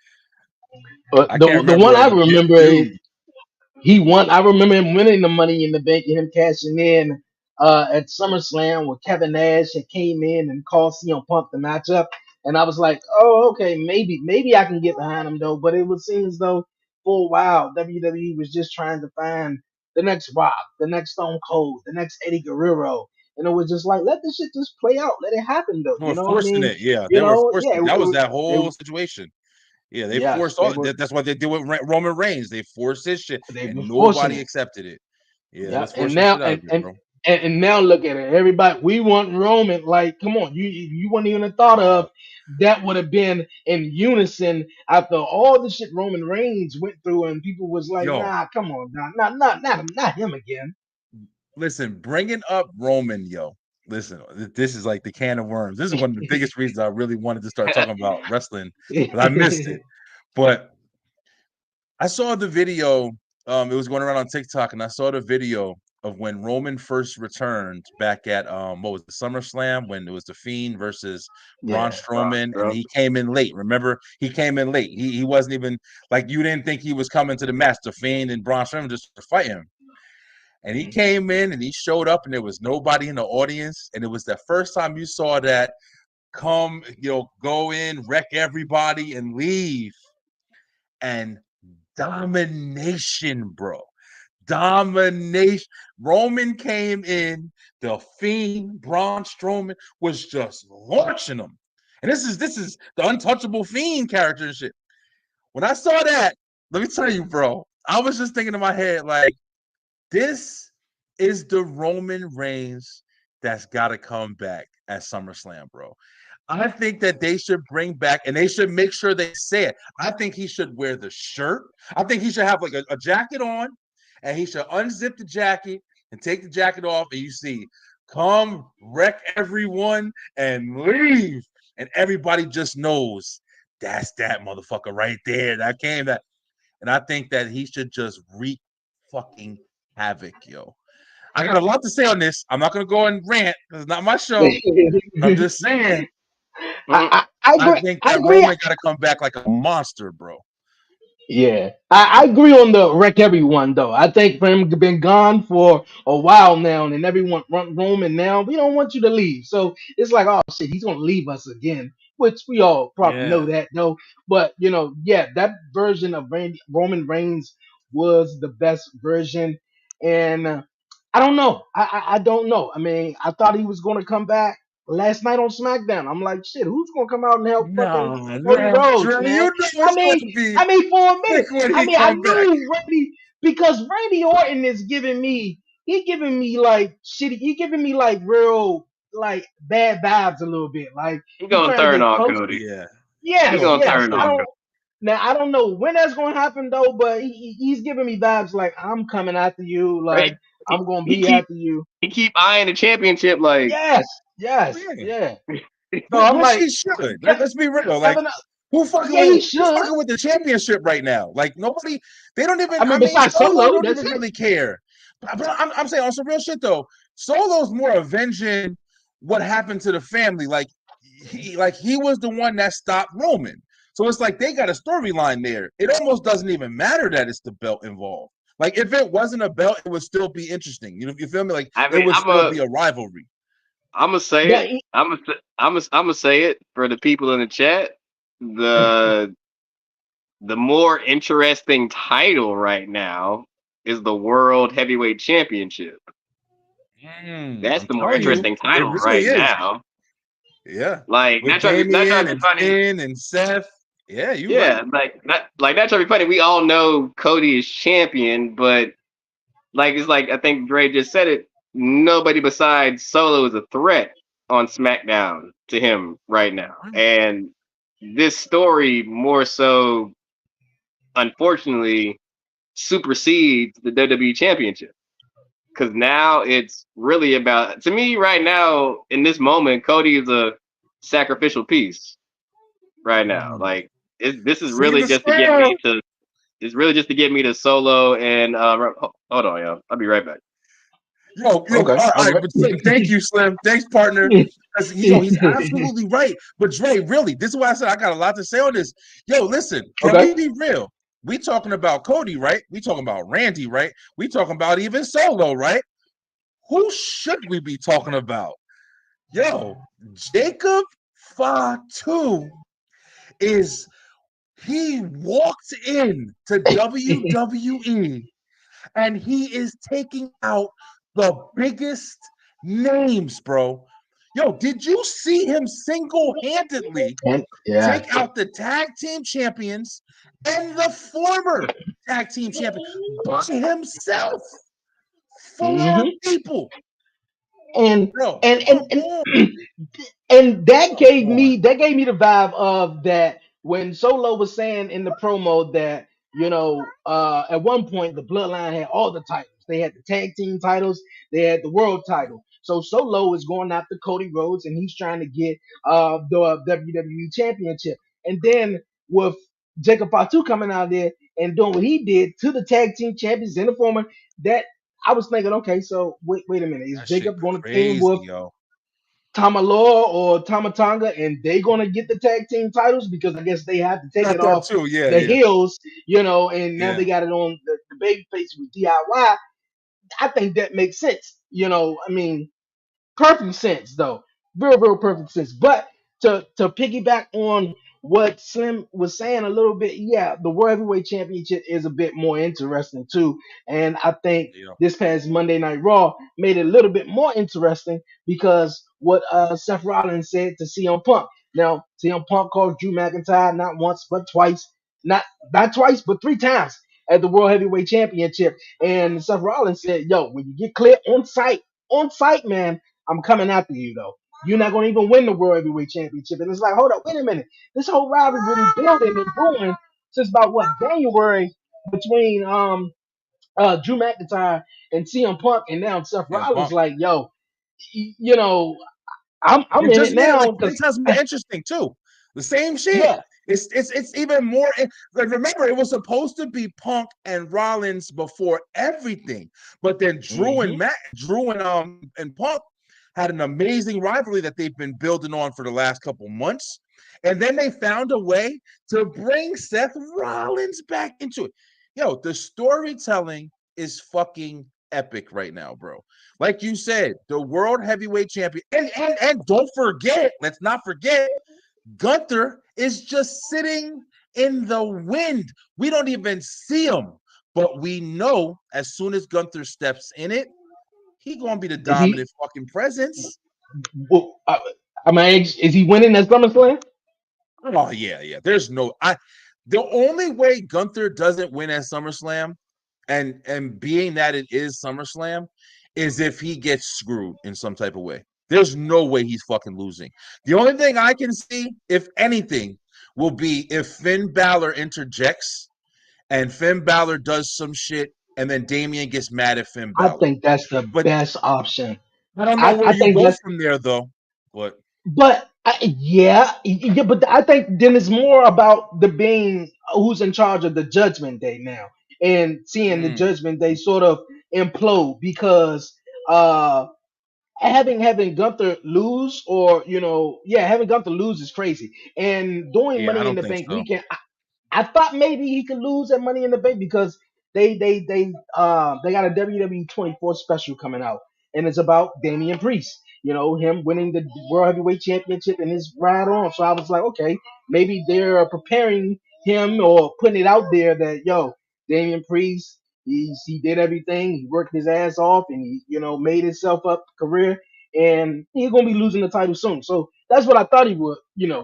but I can't the one remember I a remember is dude. he won. I remember him winning the Money in the Bank and him cashing in at SummerSlam with Kevin Nash and came in and called CM Punk the matchup. And I was like, oh, okay, maybe I can get behind him though. But it would seem as though for a while WWE was just trying to find the next Rock, the next Stone Cold, the next Eddie Guerrero. And it was just like, let this shit just play out. Let it happen though. They You were know what I forcing mean? it. Yeah, You they were know, forcing yeah, it. That was that they whole situation. Yeah, they yes, forced all that. That's what they did with Roman Reigns. They forced his shit, they were and forcing nobody it. accepted it. Yeah, Yeah, let's and force the now shit out of it, bro. and now look at it. Everybody, we want Roman. Like, come on, you wouldn't even have thought Wow. of that would have been in unison after all the shit Roman Reigns went through, and people was like, Yo, nah, come on, nah, not him again. listen, bringing up Roman, yo. Listen, this is like the can of worms. This is one of the biggest reasons I really wanted to start talking about wrestling, but I missed it. But I saw the video. It was going around on TikTok, and I saw the video of when Roman first returned back at what was the SummerSlam when it was the Fiend versus Braun Yeah, Strowman, and bro. he came in late. Remember, he came in late. He wasn't even like you didn't think he was coming to the match. The Fiend and Braun Strowman just to fight him. And he came in and he showed up, and there was nobody in the audience. And it was the first time you saw that come, go in, wreck everybody, and leave. And domination, bro. Domination. Roman came in, the Fiend, Braun Strowman was just launching them. And this is the untouchable Fiend character and shit. When I saw that, let me tell you, bro, I was just thinking in my head, like, this is the Roman Reigns that's got to come back at SummerSlam, bro. I think that they should bring back, and they should make sure they say it. I think he should wear the shirt. I think he should have like a jacket on, and he should unzip the jacket and take the jacket off, and you see, come wreck everyone and leave. And everybody just knows that's that motherfucker right there. That came that. And I think that he should just wreak fucking havoc, yo. I got a lot to say on this. I'm not gonna go and rant. It's not my show. I'm just saying. I I agree. think I that agree. Roman got to come back like a monster, bro. Yeah, I agree on the wreck everyone though. I think for him to been gone for a while now, and everyone run roaming now, we don't want you to leave. So it's like, oh shit, he's gonna leave us again, which we all probably know Yeah. that though. But yeah, that version of Roman Reigns was the best version, and I don't know. I don't know. I mean, I thought he was gonna come back last night on SmackDown. I'm like, shit, who's gonna come out and help fucking Nah, Cody nah, Rhodes, Dre, you man? know I it's mean, gonna be I mean, for a quick minute, when I he mean, I come back. knew Randy because Randy Orton is giving me, he giving me like shitty, he giving me like real like bad vibes a little bit. Like He he's gonna trying to turn get on close. Cody. Yeah, he He Yes, gonna gonna turn yes. turn I on on. Cody. don't now. I don't know when that's going to happen though, but he's giving me vibes like I'm coming after you. Like Right? I'm gonna He be keep after you. he keep eyeing the championship like Yes, yes, Yeah. yeah. So I'm Which like, he should. Ke- Let's be real. Like, Kevin. who Yeah, he who's should. fucking with the championship right now? Like nobody. They don't even. I I mean, mean, besides Solo Solo, don't that's even it. really care. But I'm saying on some real shit though. Solo's more avenging what happened to the family. He was the one that stopped Roman. So it's like they got a storyline there. It almost doesn't even matter that it's the belt involved. Like if it wasn't a belt, it would still be interesting. You feel me? Like I it mean would still be a rivalry. I'm gonna say Yeah, it. I'm gonna say it for the people in the chat. The the more interesting title right now is the World Heavyweight Championship. That's I'm the more telling you, interesting it title really right is. now. Yeah, Like with not trying Damien to be and funny. Finn and Seth. Yeah, you right. Yeah, not trying to be funny. We all know Cody is champion, but like it's like I think Dre just said it. Nobody besides Solo is a threat on SmackDown to him right now, and this story more so, unfortunately, supersedes the WWE Championship because now it's really about to me right now in this moment. Cody is a sacrificial piece right now. Like this is See really the just to get me spell. to. It's really just to get me to Solo and hold on, yo. I'll be right back. Yo, okay, all right, okay. but thank you, Slim. Thanks, partner. Because he's absolutely right. But Dre, really, this is why I said I got a lot to say on this. Yo, listen, can Okay. we be real? We talking about Cody, right? We talking about Randy, right? We talking about even Solo, right? Who should we be talking about? Yo, Jacob Fatu is he walked in to WWE and he is taking out the biggest names, bro. Yo, did you see him single-handedly And yeah. take out the tag team champions and the former tag team champion by himself? Four hmm people. And Bro, and come and on. and and that Come gave on. me the vibe of that when Solo was saying in the promo that at one point the Bloodline had all the titles. They had the tag team titles, they had the world title. So Solo is going after Cody Rhodes and he's trying to get the WWE Championship. And then with Jacob Fatu coming out there and doing what he did to the tag team champions in the former, that I was thinking, okay, so wait a minute, is That shit Jacob going to team crazy, with yo. Tamaloa or Tamatanga, and they gonna get the tag team titles because I guess they have to take Got it that off too. Yeah, the yeah, heels, and now yeah. they got it on the baby face with DIY. I think that makes sense. I mean, perfect sense though, real perfect sense. But to piggyback on what Slim was saying a little bit, yeah, the World Heavyweight Championship is a bit more interesting too, and I think Yeah. this past Monday Night Raw made it a little bit more interesting because what Seth Rollins said to CM Punk. Now CM Punk called Drew McIntyre not once but twice, not twice but three times at the World Heavyweight Championship, and Seth Rollins said, "Yo, when you get clear on site, man, I'm coming after you though. You're not gonna even win the World Heavyweight Championship." And it's like, hold up, wait a minute. This whole rivalry been building and brewing since about what January between Drew McIntyre and CM Punk, and now Seth CM Rollins Punk. like, yo, you know, I'm It in it just made it now like because 10 times more interesting too. The same shit. yeah, It's even more like remember it was supposed to be Punk and Rollins before everything, but then hmm Drew and Punk had an amazing rivalry that they've been building on for the last couple months, and then they found a way to bring Seth Rollins back into it. Yo, the storytelling is fucking epic right now, bro. Like you said, the world heavyweight champion, and don't forget, let's not forget, Gunther is just sitting in the wind. We don't even see him, but we know as soon as Gunther steps in it, he gonna be the is he? dominant fucking presence. Well, I mean, is he winning that SummerSlam? Oh yeah, yeah. There's no I. The only way Gunther doesn't win at SummerSlam, and being that it is SummerSlam, is if he gets screwed in some type of way. There's no way he's fucking losing. The only thing I can see, if anything, will be if Finn Balor interjects and Finn Balor does some shit, and then Damian gets mad at Finn I Balor. think that's the But best option. I don't know where I you think go that's from there, though. But yeah, but I think then it's more about the being who's in charge of the Judgment Day now, and seeing the mm, Judgment Day sort of implode because uh having Gunther lose, or having Gunther lose is crazy, and doing yeah, I Money in don't the think Bank so. weekend. I thought maybe he could lose at Money in the Bank because they got a WWE 24 special coming out, and it's about Damian Priest. Him winning the World Heavyweight Championship and his ride on. So I was like, okay, maybe they're preparing him or putting it out there that Damian Priest, he did everything, he worked his ass off, and he made himself up career, and he's gonna be losing the title soon. So that's what I thought he would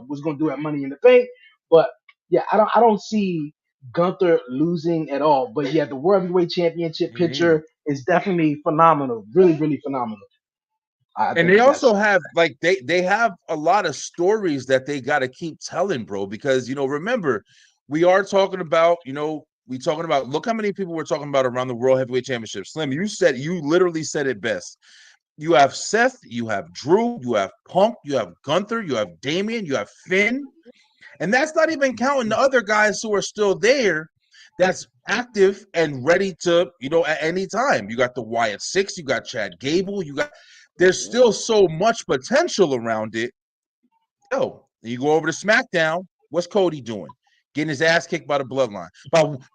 was gonna do at Money in the Bank, but yeah, I don't see Gunther losing at all. But yeah, the World Heavyweight Championship Me neither. picture is definitely phenomenal. Really, really phenomenal. I And think they also that's have like they have a lot of stories that they got to keep telling, bro. Because remember, we are talking about we talking about look how many people we're talking about around the World Heavyweight Championship. Slim, you literally said it best. You have Seth, you have Drew, you have Punk, you have Gunther, you have Damian, you have Finn, and that's not even counting the other guys who are still there. That's active and ready to, at any time. You got the Wyatt Six, you got Chad Gable, there's still so much potential around it. Yo, you go over to SmackDown. What's Cody doing? Getting his ass kicked by the Bloodline,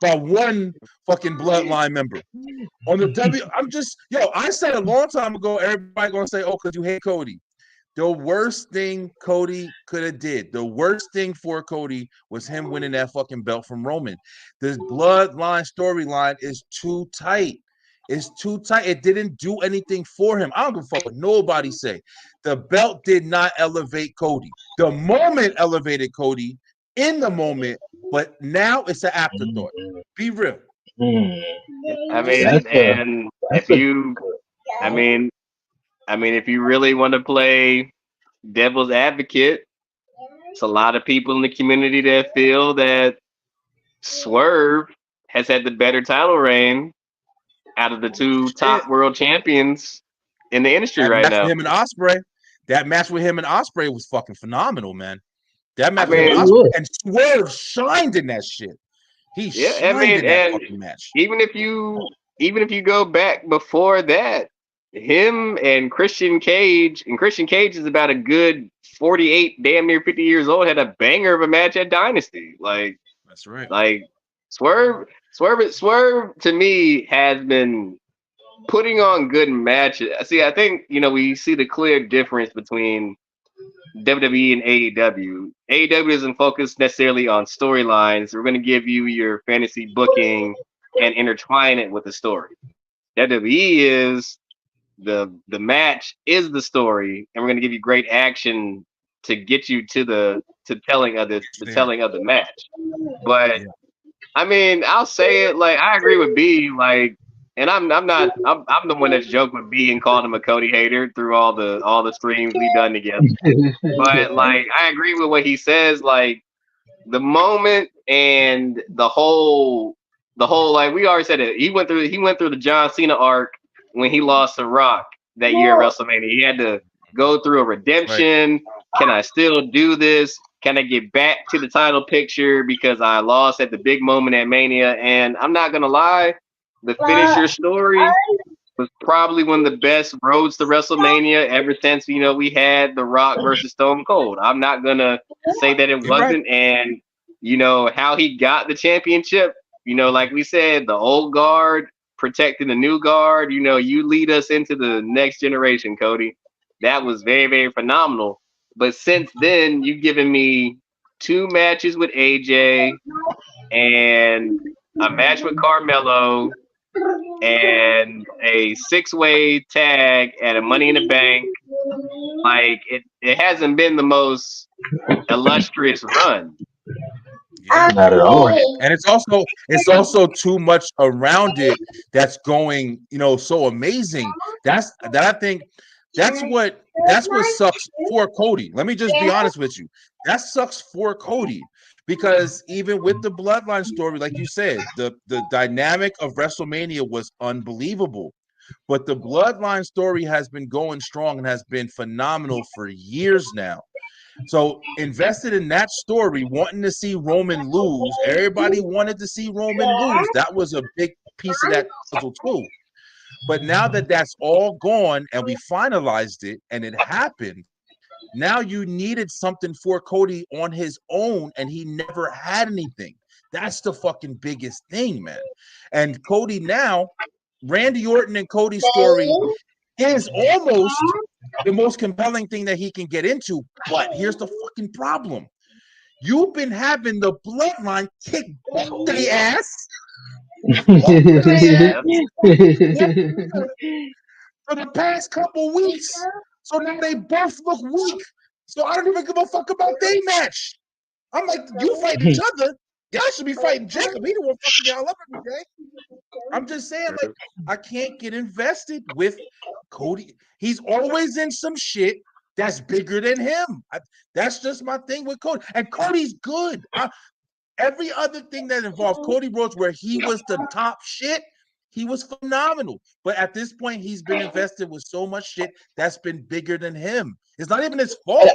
by one fucking Bloodline member. On the I'm just I said a long time ago. Everybody gonna say, "Oh, because you hate Cody." The worst thing Cody could have did, the worst thing for Cody was him winning that fucking belt from Roman. This bloodline storyline is too tight. It's too tight. It didn't do anything for him. I don't give a fuck what nobody say. The belt did not elevate Cody. The moment elevated Cody in the moment, but now it's an afterthought. Be real. Mm, I Just say mean, that's a and that's if a you, I mean, if you really want to play devil's advocate, it's a lot of people in the community that feel that Swerve has had the better title reign out of the two shit. top world champions in the industry That right match with now. him and Osprey. That match with him and Osprey was fucking phenomenal, man. That I match with him and it mean, Osprey would. and Swerve shined in that shit. He yeah, I shined mean, in that and fucking match. even if you go back before that, him and Christian Cage is about a good 48, damn near 50 years old, had a banger of a match at Dynasty. That's right. Like Swerve to me has been putting on good matches. See, I think we see the clear difference between WWE and AEW. AEW doesn't focus necessarily on storylines. We're going to give you your fantasy booking and intertwine it with the story. WWE is the match is the story, and we're going to give you great action to get you to the telling of the There. telling of the match. But Yeah. I mean, I'll say it like I agree with B. And I'm not I'm the one that's joked with B and called him a Cody hater through all the streams we done together. But I agree with what he says. Like the moment and the whole like we already said it. He went through the John Cena arc when he lost to Rock that year at WrestleMania. He had to go through a That's right. redemption. Can I still do this? Can I get back to the title picture because I lost at the big moment at Mania? And I'm not gonna lie, the finisher story was probably one of the best roads to WrestleMania ever since we had The Rock versus Stone Cold. I'm not gonna say that it You're right. wasn't, and how he got the championship. Like we said, the old guard protecting the new guard. You lead us into the next generation, Cody. That was very, very phenomenal. But since then, you've given me two matches with AJ and a match with Carmelo and a six-way tag at a Money in the Bank. Like it hasn't been the most illustrious run. Yeah. Not at all. And it's also too much around it that's going, so amazing. I think that's what sucks for Cody. Let me just be honest with you. That sucks for Cody because even with the bloodline story, like you said, the dynamic of WrestleMania was unbelievable. But the bloodline story has been going strong and has been phenomenal for years now. So invested in that story, wanting to see Roman lose. Everybody wanted to see Roman lose. That was a big piece of that puzzle too. But now that that's all gone and we finalized it and it happened, now you needed something for Cody on his own, and he never had anything. That's the fucking biggest thing, man. And Cody now, Randy Orton and Cody's story is almost the most compelling thing that he can get into. But here's the fucking problem. You've been having the bloodline kick both their ass, both their Yeah, ass for the past couple weeks. So now they both look weak. So I don't even give a fuck about their match. I'm like, you fight each other. Y'all should be fighting Jacob. He the one fucking y'all up every day. I'm just saying, like, I can't get invested with Cody. He's always in some shit that's bigger than him. That's just my thing with Cody. And Cody's good. Every other thing that involved Cody Rhodes, where he was the top shit, he was phenomenal. But at this point, he's been invested with so much shit that's been bigger than him. It's not even his fault.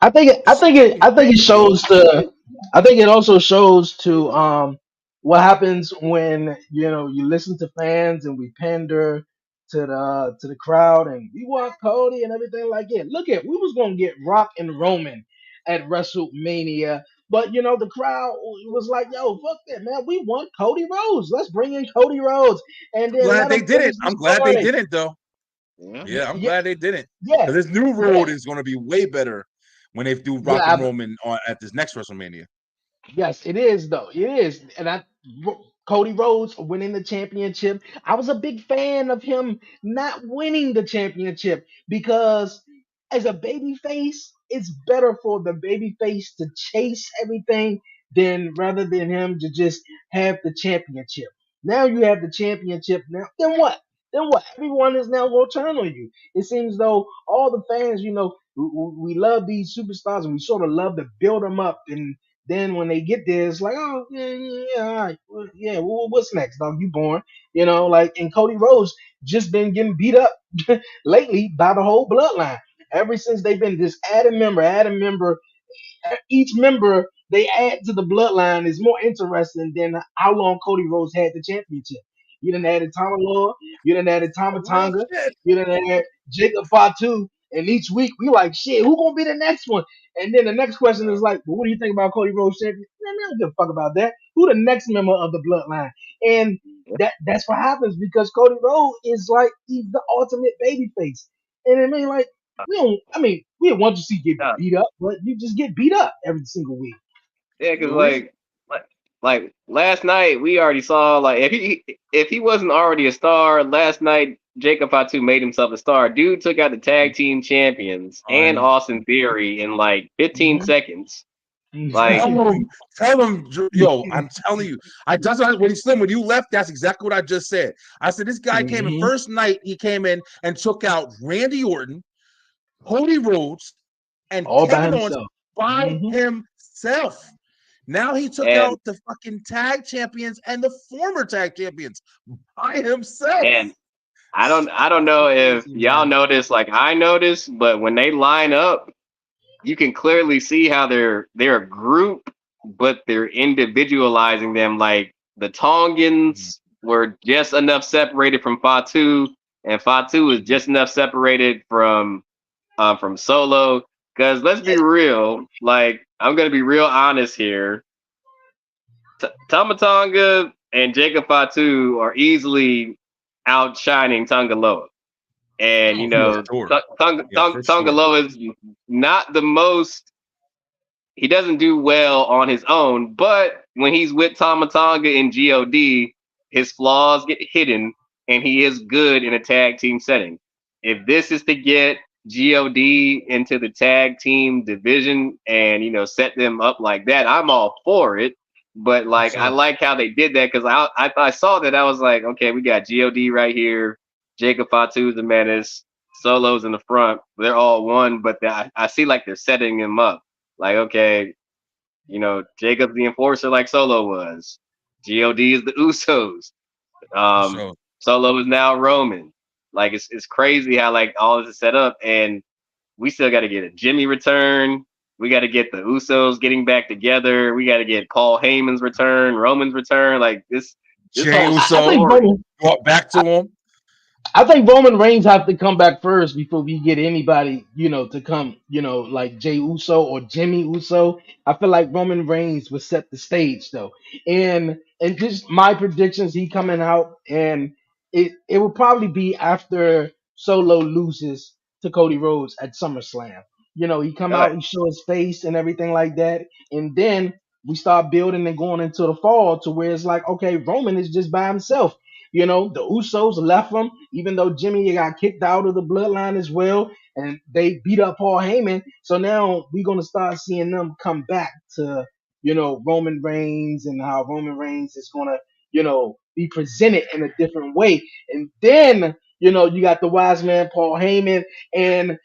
I It's think it fucking I think it crazy. shows to I think it also shows to what happens when you listen to fans and we pander to the crowd and we want Cody and everything like it. Look at we was gonna get Rock and Roman at WrestleMania, but the crowd was like, "Yo, fuck that, man! We want Cody Rhodes. Let's bring in Cody Rhodes and I'm then glad let they him didn't. finish the I'm glad they story." didn't, though. Yeah. Yeah, I'm Yeah, glad they didn't. yeah, Because this new yeah, road is going to be way better when they do Rock and yeah. Roman at this next WrestleMania. Yes, it is though. It is, and Cody Rhodes winning the championship. I was a big fan of him not winning the championship because as a baby face, it's better for the baby face to chase everything than rather than him to just have the championship. Now you have the championship. Now then what? Then what? Everyone is now going to turn on you. It seems though all the fans, we love these superstars and we sort of love to build them up and then when they get there, it's like, oh yeah, yeah, yeah, all right, well, yeah. What's next, dog? You born? Like and Cody Rhodes just been getting beat up lately by the whole bloodline. Ever since they've been this added member, each member they add to the bloodline is more interesting than how long Cody Rhodes had the championship. You done added Tama Law, you done added Tama Real Tonga, shit. you done added Jacob Fatu, and each week we like shit, who gonna be the next one? And then the next question is like, well, what do you think about Cody Rhodes champion? Man, I don't give a fuck about that. Who the next member of the bloodline? And that's what happens because Cody Rhodes is like he's the ultimate babyface. And it mean like we don't want to see you get Yeah, beat up, but you just get beat up every single week. yeah, The because reason, like last night we already saw like if he wasn't already a star last night, Jacob Fatu made himself a star. Dude took out the tag team champions and honey, Austin Theory in like 15 Mm-hmm. seconds. Like tell him, yo, I'm telling you, when you left, that's exactly what I just said. I said this guy came in Mm-hmm. first night. He came in and took out Randy Orton, Cody Rhodes, and All by Kevin Owens himself. by Mm-hmm. himself. Now he took and out the fucking tag champions and the former tag champions by himself. and I don't know if Crazy, y'all man. notice like I noticed, but when they line up, you can clearly see how they're a group, but they're individualizing them. Like the Tongans were just enough separated from Fatu, and Fatu is just enough separated from Solo. Because let's be real, like I'm gonna be real honest here. Tamatonga and Jacob Fatu are easily outshining Tongaloa. And Oh, for sure. Yeah, for sure. Tongaloa is not the most. He doesn't do well on his own, but when he's with Tamatonga and God, his flaws get hidden, and he is good in a tag team setting. If this is to get God into the tag team division and set them up like that, I'm all for it. But For like I sure. like how they did that because I saw that I was like, okay, we got God right here, Jacob Fatu's the menace, Solos in the front, they're all one, but I see like they're setting him up. Like, okay, Jacob's the enforcer like Solo was. God is the Usos. For Um, sure. Solo is now Roman. Like it's crazy how like all this is set up, and we still got to get a Jimmy return. We got to get the Usos getting back together. We got to get Paul Heyman's return, Roman's return. Like this Jay whole I Uso think story. Roman. brought back to him. I think Roman Reigns have to come back first before we get anybody, to come, like Jay Uso or Jimmy Uso. I feel like Roman Reigns would set the stage though. And just my predictions, he coming out and it will probably be after Solo loses to Cody Rhodes at SummerSlam. He come All right. out, he show his face and everything like that. And then we start building and going into the fall to where it's like, okay, Roman is just by himself. The Usos left him, even though Jimmy got kicked out of the bloodline as well, and they beat up Paul Heyman. So now we're gonna start seeing them come back to, Roman Reigns and how Roman Reigns is gonna, be presented in a different way. And then, you got the wise man Paul Heyman and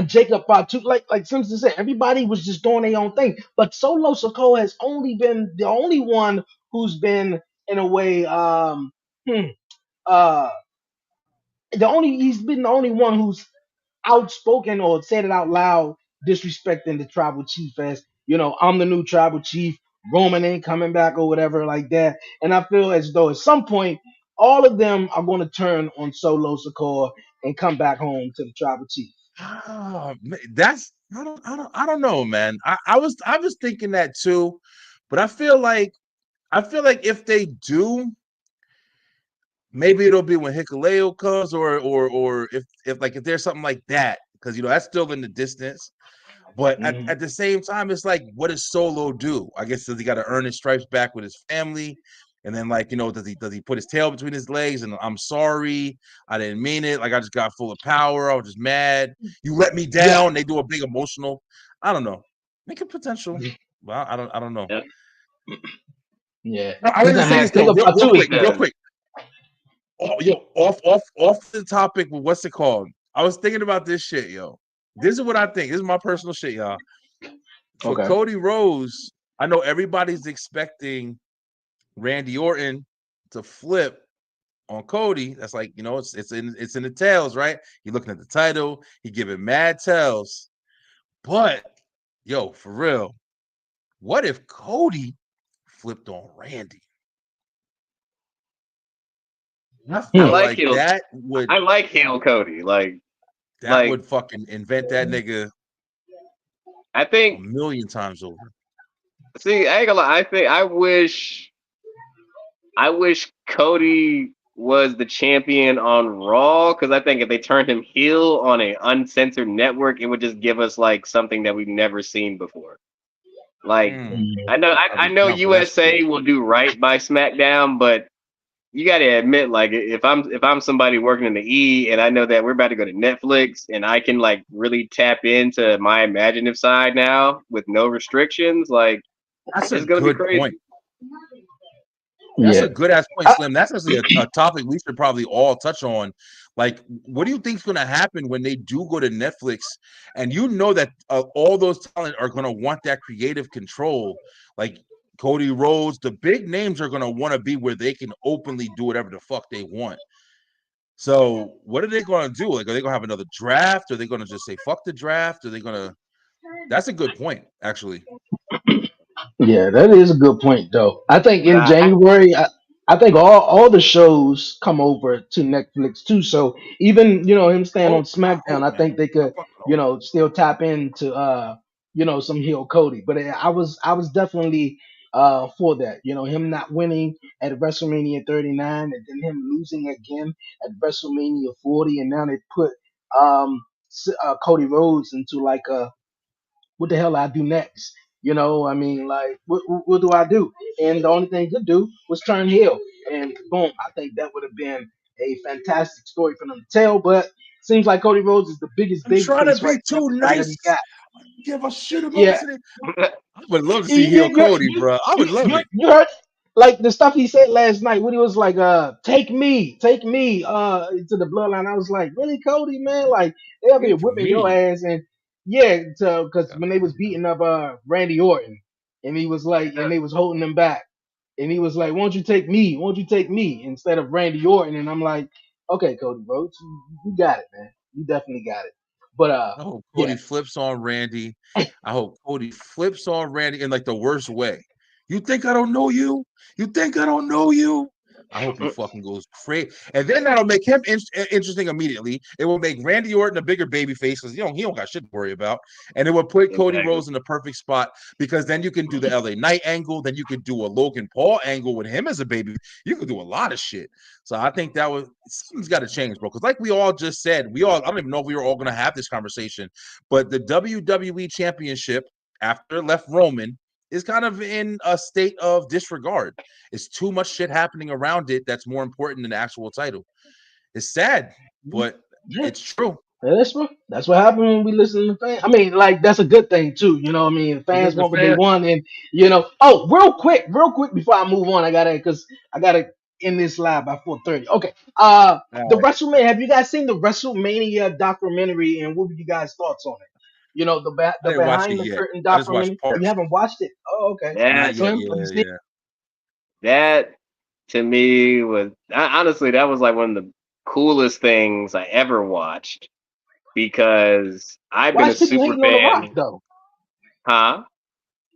Jacob Fatu, like Simpson said, everybody was just doing their own thing. But Solo Sokoa has only been the only one who's been in a way hmm, uh he's been the only one who's outspoken or said it out loud disrespecting the tribal chief as, I'm the new tribal chief, Roman ain't coming back or whatever like that. And I feel as though at some point all of them are going to turn on Solo Sokoa and come back home to the tribal chief. That's I don't know, man. I was thinking that too, but I feel like if they do, maybe it'll be when Hikuleo comes, or if there's something like that, because that's still in the distance. But at the same time, it's like, what does Solo do? I guess does he got to earn his stripes back with his family? And then does he put his tail between his legs and I'm sorry, I didn't mean it. Like I just got full of power. I was just mad. You let me down. They do a big emotional. I don't know. Make a potential. Well, I don't know. Yeah. I want to say this Think though, about real quick. Oh, yo, off the topic with what's it called? I was thinking about this shit, yo. This is what I think. This is my personal shit, y'all. For Cody Rhodes, I know everybody's expecting Randy Orton to flip on Cody. That's like, it's in the tails, right? He looking at the title, he giving mad tails. But yo, for real, what if Cody flipped on Randy? I feel like that would. I like heel Cody. That would fucking invent that nigga. I think a million times over. See, I ain't gonna lie. I wish Cody was the champion on Raw, because I think if they turned him heel on an uncensored network, it would just give us like something that we've never seen before. Like I know USA will do right by SmackDown, but you got to admit, like if I'm somebody working in the E and I know that we're about to go to Netflix and I can like really tap into my imaginative side now with no restrictions, like that's it's gonna be crazy. Point. That's a good ass point, Slim. That's actually a topic we should probably all touch on. Like, what do you think is going to happen when they do go to Netflix? And that all those talent are going to want that creative control. Like Cody Rhodes, the big names are going to want to be where they can openly do whatever the fuck they want. So, what are they going to do? Like, are they going to have another draft? Are they going to just say fuck the draft? Are they going to? That's a good point, actually. Yeah, that is a good point, though. I think in January, I think all the shows come over to Netflix too. So even him staying on SmackDown, I think they could still tap into some heel Cody. But I was definitely for that. Him not winning at WrestleMania 39 and then him losing again at WrestleMania 40, and now they put Cody Rhodes into like a what the hell I do next? I mean, like, what do I do? And the only thing he could do was turn heel. And boom, I think that would have been a fantastic story for them to tell. But seems like Cody Rhodes is the biggest I'm trying to babyface be right now. too nice. He got. Give a shit about Yeah. I would love to see heel Cody, bro. I would love it. You heard like the stuff he said last night when he was like, take me, to the bloodline. I was like, really, Cody, man? Like they'll be whipping your ass, and because when they was beating up Randy Orton, and he was like, and they was holding him back, and he was like, won't you take me? Won't you take me instead of Randy Orton? And I'm like, okay, Cody Rhodes, you got it, man. You definitely got it. But I hope Cody flips on Randy. I hope Cody flips on Randy in like the worst way. You think I don't know you? You think I don't know you? I hope he fucking goes crazy. And then that'll make him interesting immediately. It will make Randy Orton a bigger baby face because he don't got shit to worry about. And it will put Cody Rhodes in the perfect spot because then you can do the LA Knight angle. Then you could do a Logan Paul angle with him as a baby. You could do a lot of shit. So I think something's got to change, bro. Because like we all just said, I don't even know if we were all going to have this conversation, but the WWE Championship after it left Roman is kind of in a state of disregard. It's too much shit happening around it that's more important than the actual title. It's sad, but it's true. That's what happened when we listen to fans. I mean, like that's a good thing too. I mean, fans want what they want, and Oh, real quick before I move on, I gotta end this live by 4:30. Okay. The WrestleMania. Have you guys seen the WrestleMania documentary, and what were you guys' thoughts on it? The behind the curtain documentary. You haven't watched it? Oh, okay. That to me was honestly that was like one of the coolest things I ever watched, because I've been a super fan. On the Rock, though? Huh?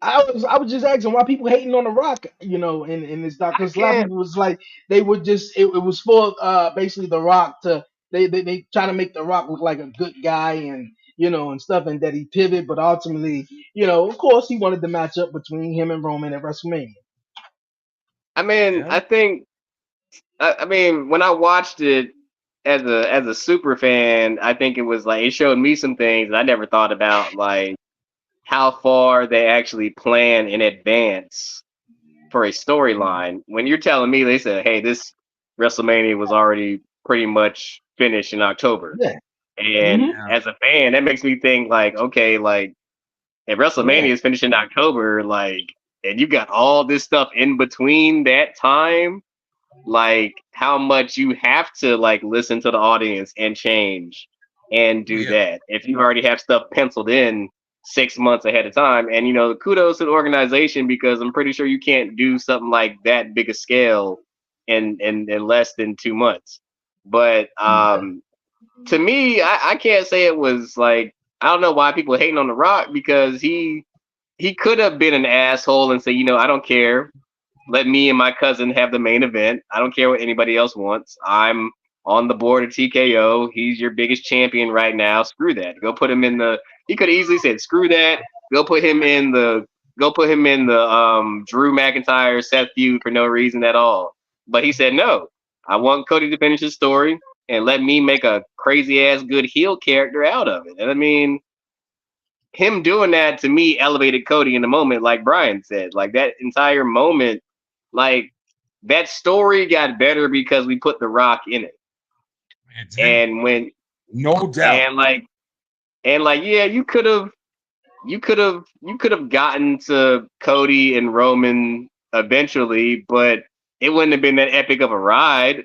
I was just asking why people hating on the Rock, in this doc, because a lot of people was like they would just it was for basically the Rock to they try to make the Rock look like a good guy and and stuff, and that he pivot, but ultimately of course he wanted the matchup between him and Roman at WrestleMania. I mean, I think I mean, when I watched it as a super fan, I think it was like it showed me some things that I never thought about, like how far they actually plan in advance for a storyline. When you're telling me they said, "Hey, this WrestleMania was already pretty much finished in October," Yeah. and Hmm. Yeah. as a fan, that makes me think like, okay, like if WrestleMania Yeah. is finished in October, like, and you got all this stuff in between that time, like how much you have to like listen to the audience and change and Oh, do yeah. that if you already have stuff penciled in 6 months ahead of time. And kudos to the organization, because I'm pretty sure you can't do something like that big a scale in less than 2 months. But to me, I can't say it was like, I don't know why people are hating on The Rock, because he could have been an asshole and say, I don't care, let me and my cousin have the main event. I don't care what anybody else wants. I'm on the board of TKO. He's your biggest champion right now. Screw that. Go put him in the. He could have easily said, "Screw that." Go put him in the. Go put him in the Drew McIntyre Seth feud for no reason at all. But he said no. I want Cody to finish his story and let me make a crazy ass good heel character out of it. And I mean, him doing that to me elevated Cody in the moment, like Brian said. Like that entire moment, like that story got better because we put The Rock in it. It did. And when No doubt. and like yeah, you could have gotten to Cody and Roman eventually, but it wouldn't have been that epic of a ride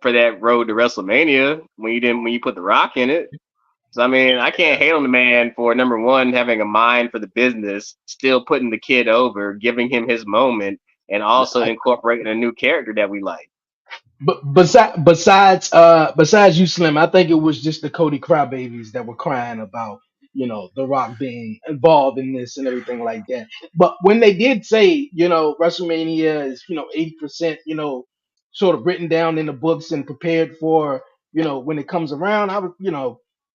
for that road to WrestleMania when you put The Rock in it. So I mean, I can't hate on the man for, number one, having a mind for the business, still putting the kid over, giving him his moment, and also incorporating a new character that we like. But besides you, Slim, I think it was just the Cody crybabies that were crying about, The Rock being involved in this and everything like that. But when they did say, WrestleMania is, 80%, sort of written down in the books and prepared for, when it comes around, I would,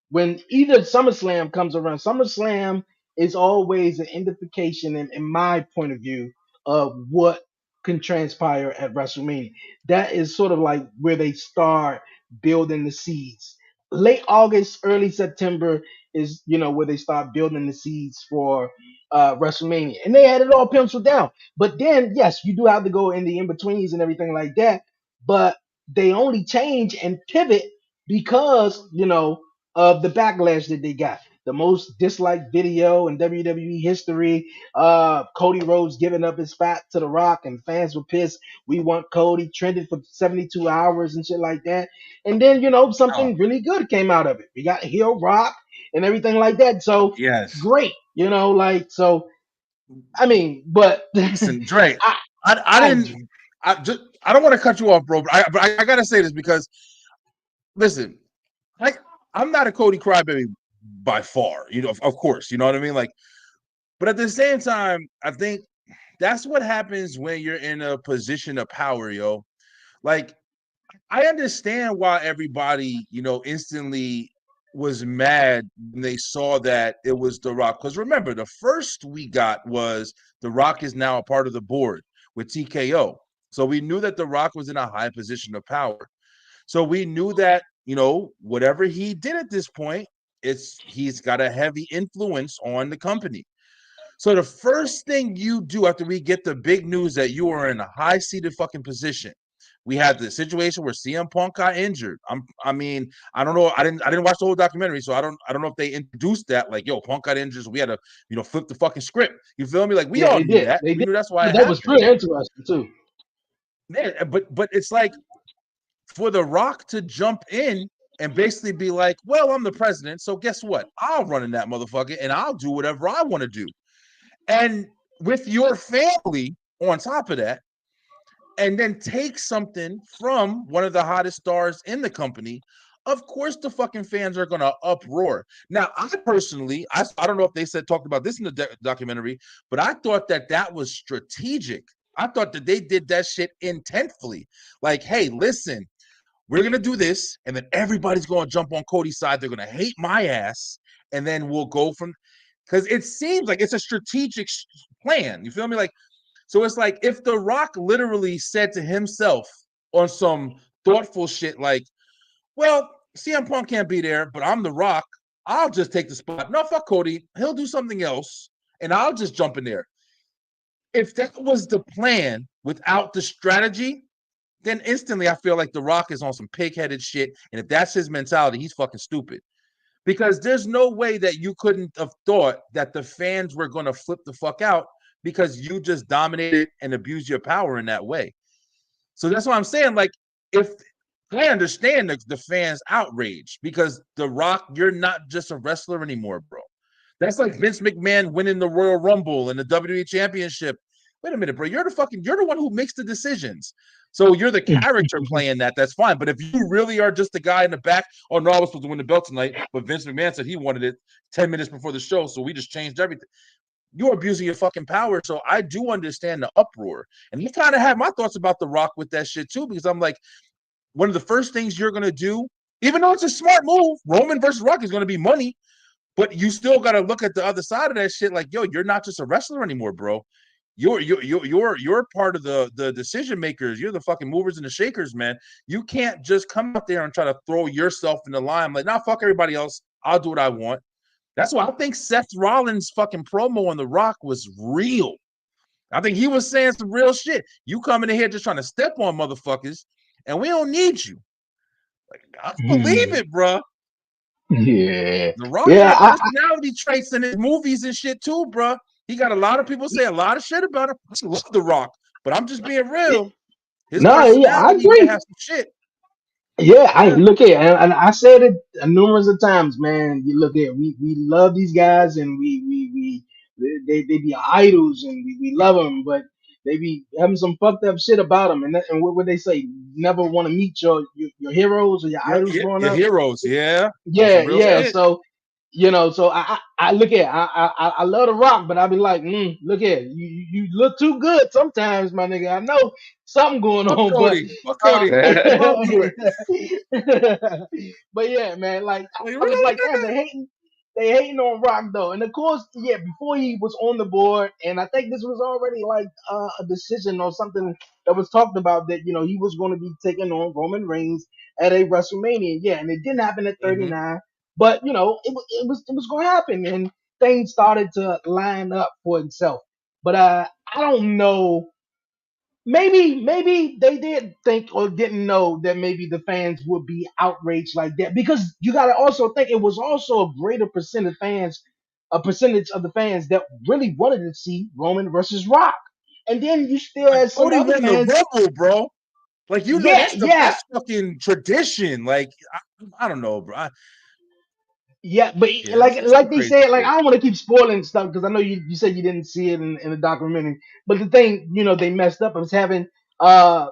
when either SummerSlam comes around, SummerSlam is always an indication, in my point of view, of what can transpire at WrestleMania. That is sort of like where they start building the seeds. Late August, early September is, where they start building the seeds for WrestleMania, and they had it all penciled down. But then, yes, you do have to go in the in betweens and everything like that. But they only change and pivot because, of the backlash that they got. The most disliked video in WWE history. Cody Rhodes giving up his spot to The Rock, and fans were pissed. We want Cody, trended for 72 hours and shit like that. And then, Oh, something really good came out of it. We got heel Rock and everything like that. So yes. great, so I mean, but Listen, Dre, I I I didn't. I don't want to cut you off, bro. But I gotta say this because listen, I I'm not a Cody crybaby by far. Of course, you know what I mean. Like, but at the same time, I think that's what happens when you're in a position of power, yo. Like, I understand why everybody, instantly was mad when they saw that it was The Rock. Because remember, the first we got was The Rock is now a part of the board with TKO. So we knew that The Rock was in a high position of power. So we knew that, whatever he did at this point, he's got a heavy influence on the company. So the first thing you do after we get the big news that you are in a high seated fucking position, we had the situation where CM Punk got injured. I mean, I don't know. I didn't watch the whole documentary, so I don't know if they introduced that. Like, yo, Punk got injured, so we had to, flip the fucking script. You feel me? Like, we Yeah, all they knew did. that. They We did. knew that's why But it that was happened. pretty interesting too. Man, but it's like for The Rock to jump in and basically be like, well, I'm the president, so guess what? I'll run in that motherfucker and I'll do whatever I want to do. And with your family on top of that, and then take something from one of the hottest stars in the company, of course the fucking fans are gonna uproar. Now, I personally, I don't know if they talked about this in the documentary, but I thought that was strategic. I thought that they did that shit intentfully. Like, hey, listen, we're gonna do this, and then everybody's gonna jump on Cody's side. They're gonna hate my ass, and then we'll go from, because it seems like it's a strategic plan. You feel me? Like, so it's like if The Rock literally said to himself, on some thoughtful shit like, well, CM Punk can't be there, but I'm The Rock. I'll just take the spot. No, fuck Cody. He'll do something else, and I'll just jump in there. If that was the plan without the strategy, then instantly I feel like The Rock is on some pig-headed shit. And if that's his mentality, he's fucking stupid. Because there's no way that you couldn't have thought that the fans were going to flip the fuck out because you just dominated and abused your power in that way. So that's why I'm saying, like, if I understand the fans' outrage because The Rock, you're not just a wrestler anymore, bro. That's like Vince McMahon winning the Royal Rumble and the WWE Championship. Wait a minute, bro. You're the one who makes the decisions. So you're the character playing that. That's fine. But if you really are just the guy in the back, oh no, I was supposed to win the belt tonight, but Vince McMahon said he wanted it 10 minutes before the show, so we just changed everything. You're abusing your fucking power. So I do understand the uproar. And you kind of had my thoughts about The Rock with that shit too, because I'm like, one of the first things you're gonna do, even though it's a smart move, Roman versus Rock is gonna be money, but you still gotta look at the other side of that shit. Like, yo, you're not just a wrestler anymore, bro. You're part of the decision makers. You're the fucking movers and the shakers, man. You can't just come out there and try to throw yourself in the line. Like, nah, fuck everybody else. I'll do what I want. That's why I think Seth Rollins' fucking promo on The Rock was real. I think he was saying some real shit. You coming in here just trying to step on motherfuckers, and we don't need you. Like, I believe it, bro. Yeah, The Rock yeah. got personality traits in his movies and shit too, bro. He got a lot of people say a lot of shit about him. I love The Rock, but I'm just being real. His No, yeah, I personality might agree. have some shit. Yeah, I Yeah, look at, and I said it numerous of times, man. You look at, we love these guys, and we they be idols, and we love them, but they be having some fucked up shit about them, and what would they say? Never want to meet your heroes or your idols growing your up. heroes. Yeah, on Yeah, some real yeah. shit. So so I look at, I love the Rock, but I be like, look at you look too good sometimes, my nigga. I know something going Fuck on, but Cody. Fuck uh, Cody. Hold him on to it. but yeah, man, like Like, I was really? like, damn, they hating on Rock though, and of course, yeah, before he was on the board, and I think this was already like a decision or something that was talked about that he was going to be taking on Roman Reigns at a WrestleMania. Yeah, and it didn't happen at Mm-hmm. 39, but it was going to happen, and things started to line up for itself. But I don't know. Maybe they did think or didn't know that maybe the fans would be outraged like that, because you got to also think it was also a greater percentage of the fans that really wanted to see Roman versus Rock, and then you still Like, had some Cody other won the fans. Rumble, bro. Like, Yeah, yeah, that's fucking tradition. Like, I don't know, bro. yeah, but Yeah, that's some like they crazy said, like shit. I don't want to keep spoiling stuff because I know you said you didn't see it in the documentary, but the thing they messed up was having uh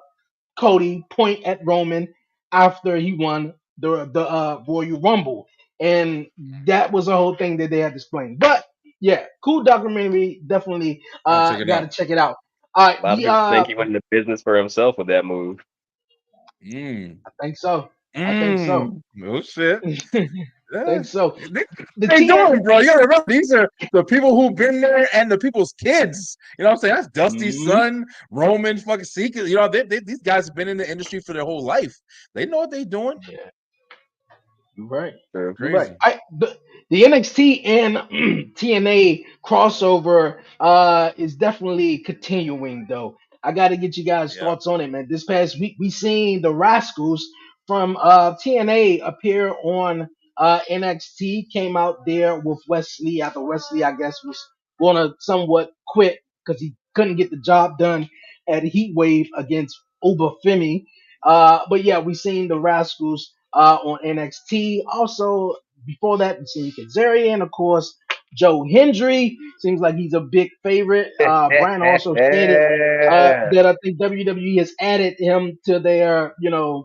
Cody point at Roman after he won the Royal Rumble, and that was a whole thing that they had to explain. But yeah, cool documentary. Definitely I'll check it got to out. check it out. All right, A lot of people think he went into business for himself with that move. Mm. I think so. I think so. Mm. No shit. Yeah. think so. The They TN. doing, bro. You gotta remember, these are the people who've been there and the people's kids. You know what I'm saying? That's Dusty's Mhm. son, Roman, fucking Seeker. You know, these guys have been in the industry for their whole life. They know what they're doing. Yeah, you're right. True. You're right. Crazy. The NXT and TNA crossover is definitely continuing though. I got to get you guys' Yeah. thoughts on it, man. This past week we seen the Rascals from TNA appear on NXT. Came out there with Wesley after Wesley, I guess, was gonna somewhat quit because he couldn't get the job done at Heatwave against Uber Femi. But yeah, we seen the Rascals on NXT. Also, before that, we seen Kazarian, of course. Joe Hendry seems like he's a big favorite. Brian also stated that I think WWE has added him to their,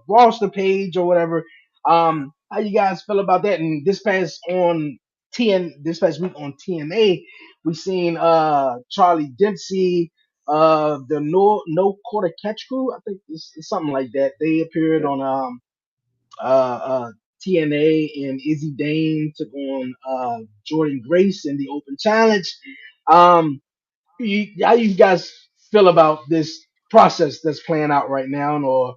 roster page or whatever. How you guys feel about that? And this past week on TNA, we seen Charlie Dempsey, the no quarter catch crew. I think it's something like that. They appeared on TNA, and Izzy Dane took on Jordan Grace in the Open Challenge. How you guys feel about this process that's playing out right now, or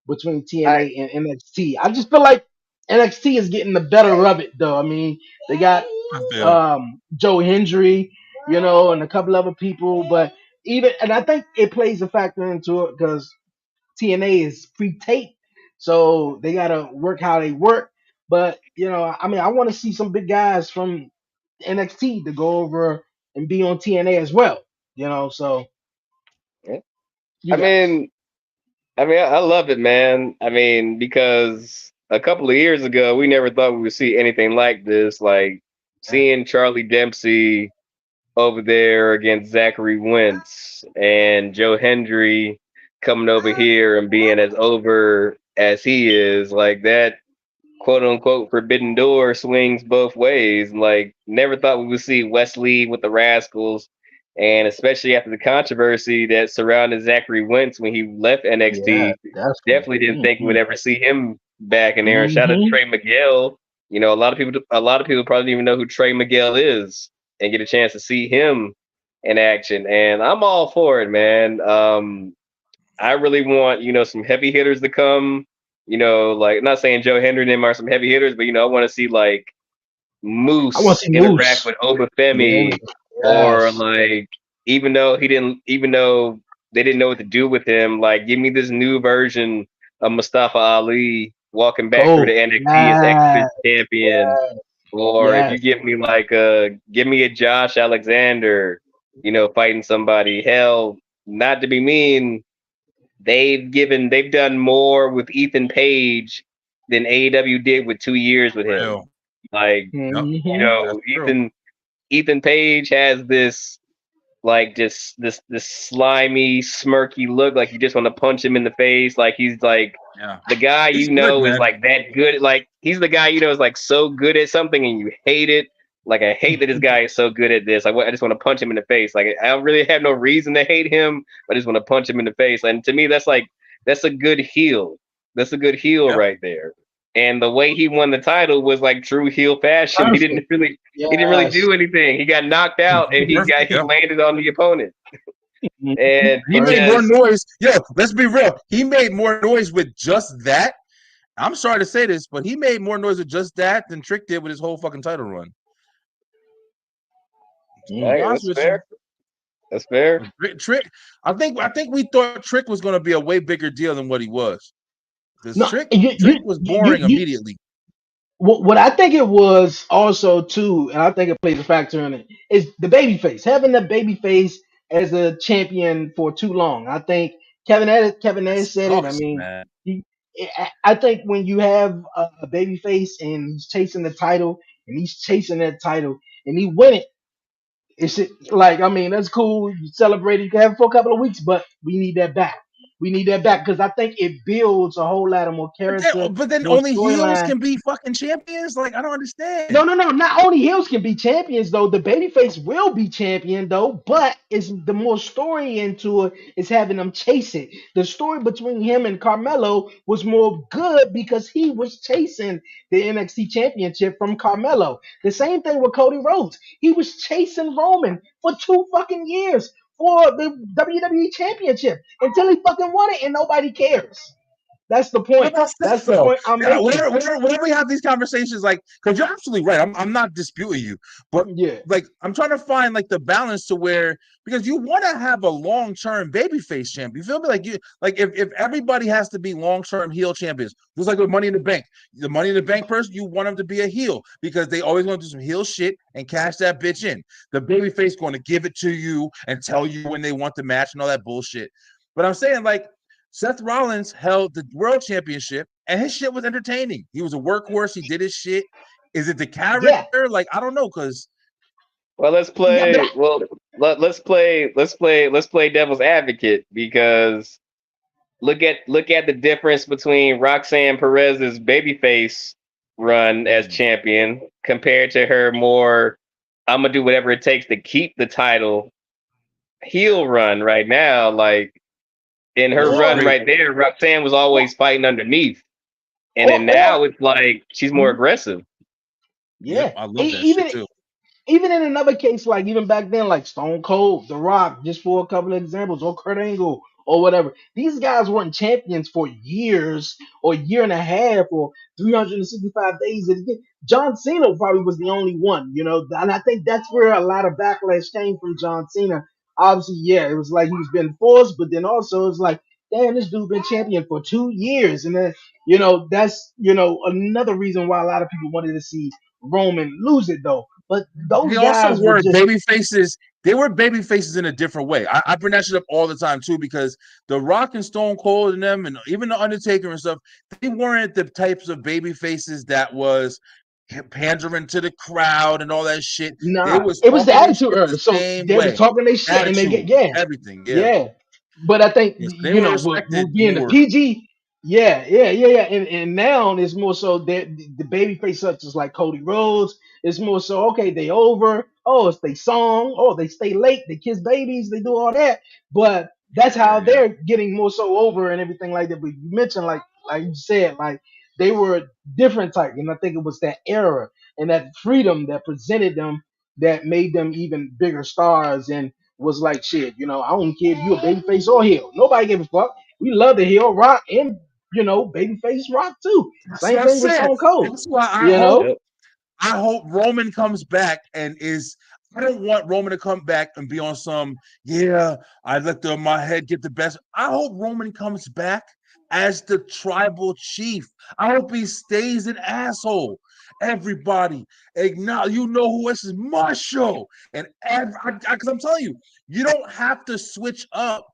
between TNA and NXT. I just feel like NXT is getting the better of it, though. I mean, they got I feel Joe Hendry, and a couple other people, but and I think it plays a factor into it because TNA is pre-taped, so they gotta work how they work. But I mean, I want to see some big guys from NXT to go over and be on TNA as well. So Yeah. you I guys, mean, I love it, man. I mean, because a couple of years ago, we never thought we would see anything like this. Like seeing Charlie Dempsey over there against Zachary Wentz and Joe Hendry coming over here and being as over as he is, like that quote unquote forbidden door swings both ways. Like, never thought we would see Wesley with the Rascals, and especially after the controversy that surrounded Zachary Wentz when he left yeah, NXT, definitely. definitely didn't think we would ever see him back in there. And shout out to Hmm. Trey Miguel. A lot of people probably don't even know who Trey Miguel is, and get a chance to see him in action. And I'm all for it, man. I really want, some heavy hitters to come. Like, not saying Joe Hendry and them are some heavy hitters, but I want to see like I want to Moose see interact Moose. with Yeah, Obafemi, or yes. like even though they didn't know what to do with him, like give me this new version of Mustafa Ali walking back through Cool. the NXT as X Yeah, Division champion, yes, or if you yes. give me like give me a Josh Alexander, fighting somebody. Hell, not to be mean, they've done more with Ethan Page than AEW did with 2 years with him. real. Like, Yep, Hmm. that's true. Ethan Page has this like just this slimy, smirky look, like you just want to punch him in the face. Like he's like Yeah, the guy he's good, is man. like that good. Like he's the guy is like so good at something and you hate it. Like I hate that this guy is so good at this. I just want to punch him in the face. Like I don't really have no reason to hate him. I just want to punch him in the face. And to me, that's a good heel. That's a good heel Yep, right there. And the way he won the title was like true heel fashion. Perfect. He didn't really Yes. do anything. He got knocked out and perfect. he Yep. landed on the opponent. Mhm. And He made more Perfect. because noise. Yo, let's be real. He made more noise with just that. I'm sorry to say this, but he made more noise with just that than Trick did with his whole fucking title run. To be Mm. hey, honest that's with you, fair. That's fair. Trick. I think we thought Trick was going to be a way bigger deal than what he was. Because No, Trick was boring you immediately. what I think it was also too, and I think it plays a factor in it, is the baby face. Having the baby face as a champion for too long. I think Kevin That Nash said it. I sucks, mean, man. he, I think when you have a baby face and he's chasing the title and he's chasing that title and he win it, it's like, I mean, that's cool. You celebrate it, you can have it for a couple of weeks, but we need that back. We need that back because I think it builds a whole lot of more character, But then more only heels storyline. can be fucking champions. Like I don't No, understand. no, no. Not only heels can be champions though. The babyface will be champion though, but it's the more story into it is having them chase it. The story between him and Carmelo was more good because he was chasing the NXT championship from Carmelo. The same thing with Cody Rhodes. He was chasing Roman for 2 fucking years for the WWE championship until he fucking won it and nobody cares. That's the What point. about Seth That's the though? point I'm Yeah, making. whenever we have these conversations, like, because you're absolutely right. I'm not disputing you, but Yeah. like, I'm trying to find like the balance to where because you want to have a long term babyface champion. You feel me? Like if everybody has to be long term heel champions, just like with Money in the Bank, the Money in the Bank person, you want them to be a heel because they always want to do some heel shit and cash that bitch in. The babyface going to give it to you and tell you when they want the match and all that bullshit. But I'm saying like Seth Rollins held the world championship and his shit was entertaining. He was a workhorse. He did his shit. Is it the Yeah. character? Like, I don't know. Cause Well, let's Yeah, but play. Well, let's play devil's advocate, because look at the difference between Roxanne Perez's babyface run as champion compared to her more I'm gonna do whatever it takes to keep the title heel run right now. Like in her it's or run great. right there, Roxanne was or always fighting underneath, and then or now it's like she's more mhm, aggressive. Yep, yeah. I love that shit Even too. even in another case, like even back then, like Stone Cold, The Rock, just for a couple of examples, or Kurt Angle, or whatever. These guys weren't champions for years or a year and a half or 365 days. And again, John Cena probably was the only one, and I think that's where a lot of backlash came from John Cena. Obviously, yeah, it was like he was being forced, but then also it's like, damn, this dude been champion for 2 years. And then, that's, another reason why a lot of people wanted to see Roman lose it though. But They those also guys were were just baby faces. They were baby faces in a different way. I bring that shit up all the time too, because The Rock and Stone Cold and them, and even the Undertaker and stuff, they weren't the types of baby faces that was pandering to the crowd and all that shit. They nah. was It was the talking their attitude shit the era. So same they was way. talking their shit and they get Attitude, yeah, everything. Yeah. yeah. But I think Yes, they were respected with being the more. PG, yeah. And now it's more so that the baby face such as like Cody Rhodes. It's more so okay, they over. Oh, it's they song. Oh, they stay late. They kiss babies. They do all that. But that's how Yeah. they're getting more so over and everything like that. But you mentioned like you said, like they were a different type, and I think it was that era and that freedom that presented them that made them even bigger stars and was like shit, I don't care if you a babyface or heel. Nobody gave a fuck. We love the heel rock and babyface rock too. That's Same what I thing with said. Stone Cold. That's why I You hope know? Yep. I hope Roman comes back and is. I don't want Roman to come back and be on some. Yeah, I let my head get the best. I hope Roman comes back as the tribal chief. I hope he stays an asshole. Everybody, acknowledge. You know who this is my show, and because I'm telling you, you don't have to switch up.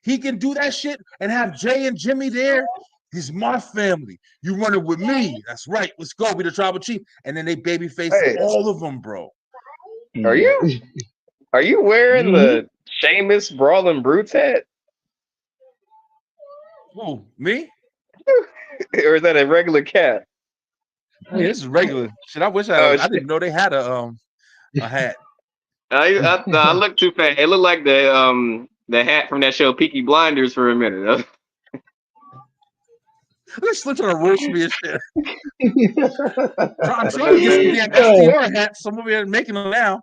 He can do that shit and have Jay and Jimmy there. He's my family. You running with me. That's right. Let's go. Be the tribal chief. And then they baby face Hey, all of them, bro. are Yeah. you are you wearing Mhm. the Sheamus Brawling Brutes hat, Who? Me? or is that a regular cap? Hey, this is regular shit. I wish I Oh, didn't even know they had a hat. I look too fat. It looked like the hat from that show Peaky Blinders for a minute. They're still trying to roast me and shit. I'm trying to get some Listen, damn Uh, STR hats. Some of them making them now.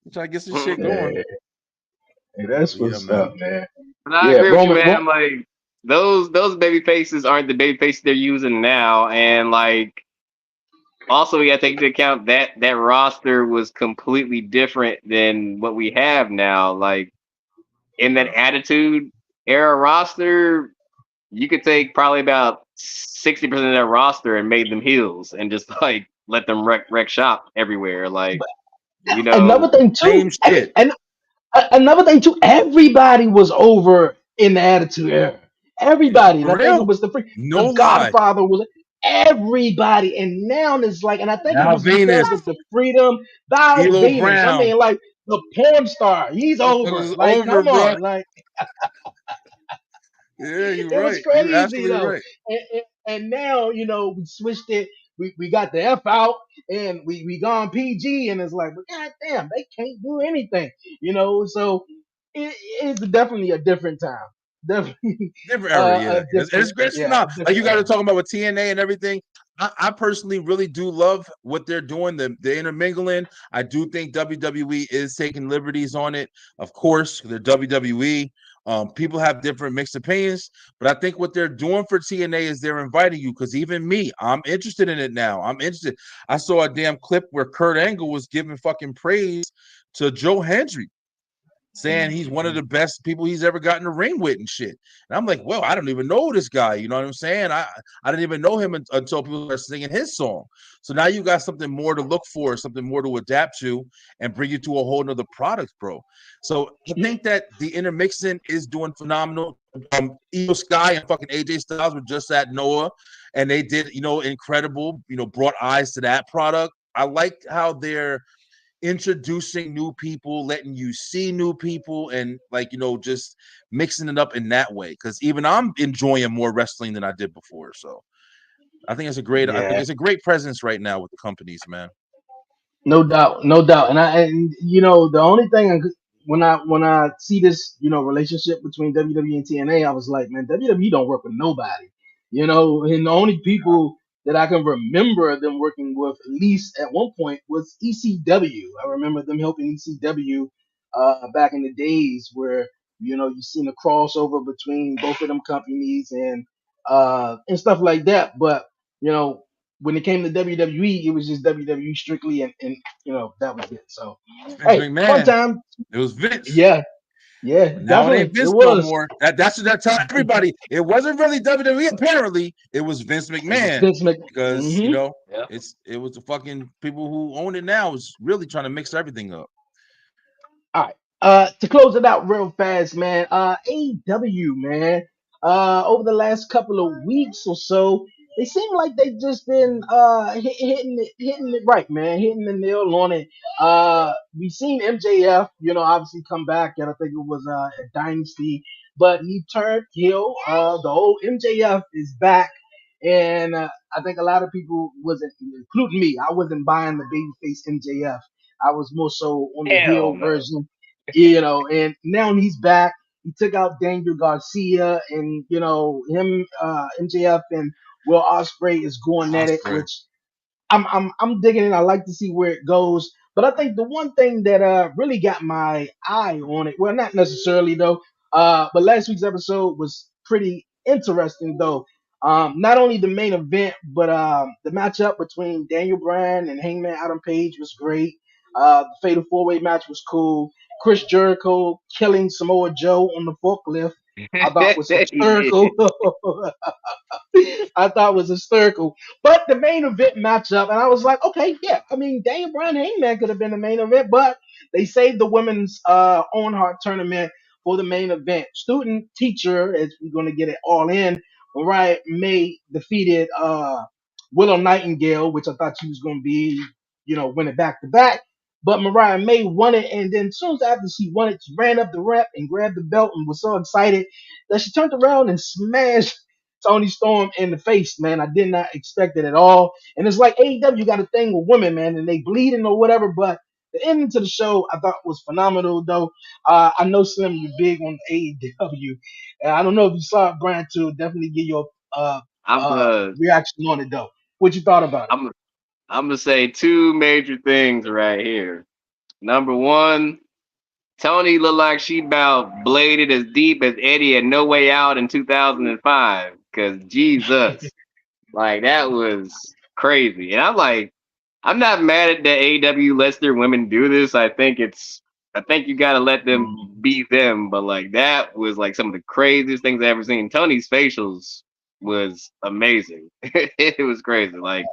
I'm trying to get some shit going. yeah, that's But yeah, what's man. up, man. but I Yeah, agree with you, Roman. man. Like those baby faces aren't the baby faces they're using now, and like also you got to take into account that that roster was completely different than what we have now. Like in that Attitude Era roster, you could take probably about 60% of that roster and made them heels and just like let them wreck shop everywhere. Like you Another know, thing too, Same shit. and another thing too, everybody was over in the Attitude Era. Everybody, and For I think it real? was No the lie. Godfather was everybody, and now it's like, and I think it Now was because Venus, of the freedom. Thou D'Lo Venus, I Brown. mean, like the porn star, he's Motherfuckers over. is Like, over, come bro. on, like Yeah, you're it was right. You're crazy absolutely though. right. And now, we switched it. We got the F out and we gone PG and it's like, but goddamn, they can't do anything, So it's definitely a different time. Definitely Different era, a yeah. It's different, great. yeah, Now, a like different you guys are era. talking about with TNA and everything. I personally really do love what they're doing, the intermingling. I do think WWE is taking liberties on it. Of course, they're WWE. People have different mixed opinions, but I think what they're doing for TNA is they're inviting you because even me, I'm interested in it now. I'm interested. I saw a damn clip where Kurt Angle was giving fucking praise to Joe Hendry, saying he's one of the best people he's ever gotten a ring with and shit. And I'm like, well, I don't even know this guy. You know what I'm saying? I didn't even know him until people started singing his song. So now you got something more to look for, something more to adapt to, and bring you to a whole nother product, bro. So I think that the intermixing is doing phenomenal. Io Sky and fucking AJ Styles were just at Noah, and they did, incredible. Brought eyes to that product. I like how they're introducing new people, letting you see new people, and just mixing it up in that way. Because even I'm enjoying more wrestling than I did before. So I think Yeah, it's a great presence right now with the companies, man. no doubt, no doubt. And the only thing when I see this relationship between WWE and TNA, I was like, man, WWE don't work with nobody, and the only people that I can remember them working with at least at one point was ECW. I remember them helping ECW back in the days where You know, you seen the crossover between both of them companies and stuff like that. But you know, when it came to WWE, it was just WWE strictly, and you know that was it. So, Vince hey, fun McMahon. time. It was Vince. Yeah, yeah, But now it ain't definitely, it Vince no was. more. That's what that tell everybody. It wasn't really WWE. Apparently, it was Vince It was McMahon Vince Mc. because Hmm. Yeah. it was the fucking people who own it now is really trying to mix everything up. All right. To close it out real fast, man. AEW, man. Over the last couple of weeks or so, they seem like they just been hitting it right, man, hitting the nail on it. We seen MJF, you know, obviously come back, and I think it was a dynasty, but he turned heel. The old MJF is back, and I think a lot of people wasn't, including me, I wasn't buying the babyface MJF. I was more so on the Hell heel no. version, you know. And now he's back. He took out Daniel Garcia, and you know him, MJF and Will Ospreay is going at it, Osprey. which I'm digging it. I like to see where it goes. But I think the one thing that really got my eye on it, well, not necessarily though, but last week's episode was pretty interesting though. Not only the main event, but the matchup between Daniel Bryan and Hangman Adam Page was great. The Fatal Four Way match was cool. Chris Jericho killing Samoa Joe on the forklift, I thought was He hysterical. did. I thought was hysterical. But the main event matchup, and I was like, okay, yeah. I mean, Daniel Bryan Hangman could have been the main event, but they saved the women's own heart tournament for the main event. Student teacher, as we're gonna get it all in, Mariah May defeated Willow Nightingale, which I thought she was gonna be, you know, winning back to back. But Mariah May won it, and then as soon as after she won it, she ran up the ramp and grabbed the belt and was so excited that she turned around and smashed Tony Storm in the face, man. I did not expect it at all. And it's like AEW got a thing with women, man, and they bleeding or whatever. But the ending to the show I thought was phenomenal, though. I know Slim, you're big on AEW, and I don't know if you saw it, Brian, too. Definitely give your I'm uh reaction on it, though. What you thought about it? I'm I'm gonna say two major things right here. Number one, Tony looked like she about bladed as deep as Eddie had No Way Out in 2005. Cause Jesus, like that was crazy. And I'm like, I'm not mad at the AEW lets their women do this. I think you gotta let them be them. But like that was like some of the craziest things I ever seen. Tony's facials was amazing. It was crazy. Like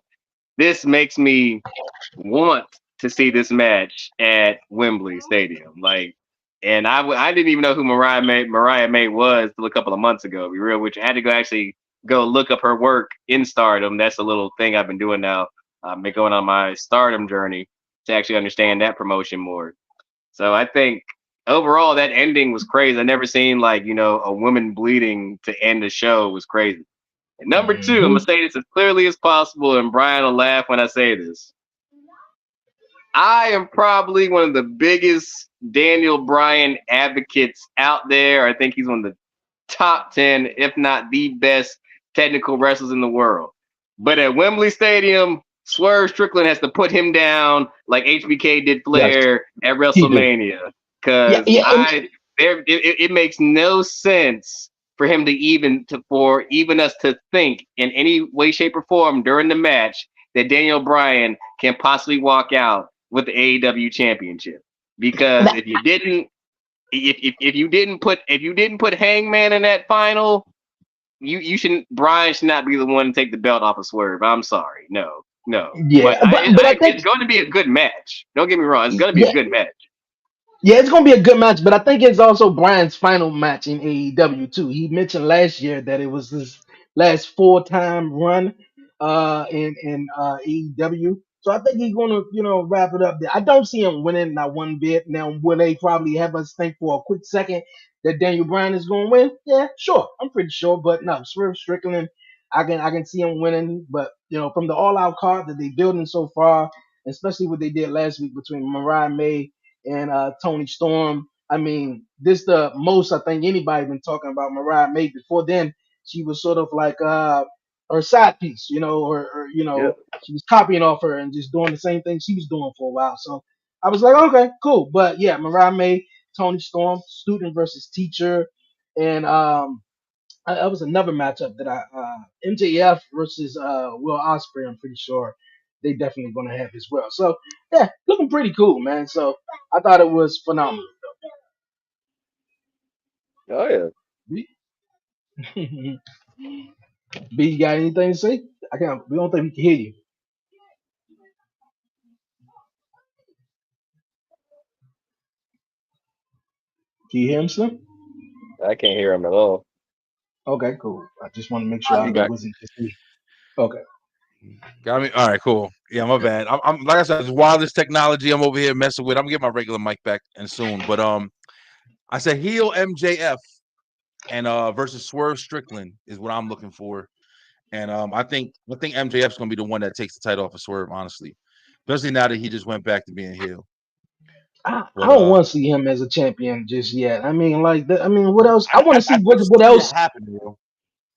this makes me want to see this match at Wembley Stadium. Like, and I didn't even know who Mariah May was till a couple of months ago. To be real, which I had to go actually go look up her work in Stardom. That's a little thing I've been doing now. I've been going on my Stardom journey to actually understand that promotion more. So I think overall that ending was crazy. I never seen like a woman bleeding to end a show was crazy. And number two, I'm gonna Mhm. say this as clearly as possible, and Brian will laugh when I say this. I am probably one of the biggest Daniel Bryan advocates out there. I think he's one of the top 10, if not the best technical wrestlers in the world. But at Wembley Stadium, Swerve Strickland has to put him down like HBK did Yes, Flair at he do. WrestleMania. Yeah, Because yeah, and it makes no sense for him to even us to think in any way, shape, or form during the match that Daniel Bryan can possibly walk out with the AEW championship. Because that, if you didn't put Hangman in that final, you shouldn't Brian should not be the one to take the belt off of Swerve. I'm sorry. No, no. But yeah, but I think it's going to be a good match. Don't get me wrong. It's going to be a yeah, good match. yeah, it's gonna be a good match, but I think it's also Brian's final match in AEW too. He mentioned last year that it was his last full-time run in AEW. So I think he's gonna, you know, wrap it up there. I don't see him winning not one bit. Now, will they probably have us think for a quick second that Daniel Bryan is gonna win? Yeah, sure. I'm pretty sure, but no, Swerve Strickland, I can see him winning. But you know, from the all-out card that they building so far, especially what they did last week between Mariah May and Tony Storm. I mean, this the most I think anybody been talking about Mariah May. Before then, she was sort of like her side piece, you know, or you Yep. know, she was copying off her and just doing the same thing she was doing for a while. So I was like, okay, cool. But yeah, Mariah May Tony Storm, student versus teacher, and that was another matchup that MJF versus Will Ospreay. I'm pretty sure they definitely gonna have as well. So yeah, looking pretty cool, man. So I thought it was phenomenal. Oh yeah. B, B, you got anything to say? I can't. We don't think we can hear you. Can you hear him, Slim? I can't hear him at all. Okay, cool. I just want to make sure You it got wasn't just me. Okay. me. All right, cool. Yeah, my bad. I'm like I said, it's wireless technology. I'm over here messing with. I'm gonna get my regular mic back and soon. But I said heel MJF and versus Swerve Strickland is what I'm looking for. And I think MJF's gonna be the one that takes the title off of Swerve, honestly, especially now that he just went back to being heel. I But don't want to see him as a champion just yet. I mean, like, I mean, what else? I want to I see just what see it else. happen, yo.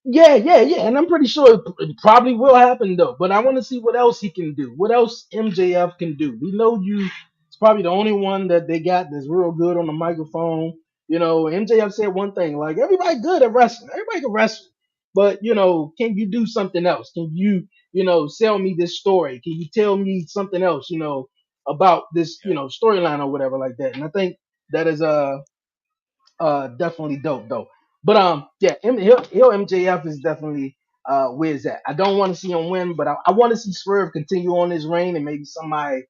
Yeah, and I'm pretty sure it probably will happen though. But I want to see what else he can do. What else MJF can do? We know you. It's probably the only one that they got that's real good on the microphone. You know, MJF said one thing like everybody good at wrestling. Everybody can wrestle, but you know, can you do something else? Can you, sell me this story? Can you tell me something else? About this, Yeah. storyline or whatever like that. And I think that is definitely dope though. But yeah, Hill MJF is definitely where's that? I don't want to see him win, but I want to see Swerve continue on his reign and maybe somebody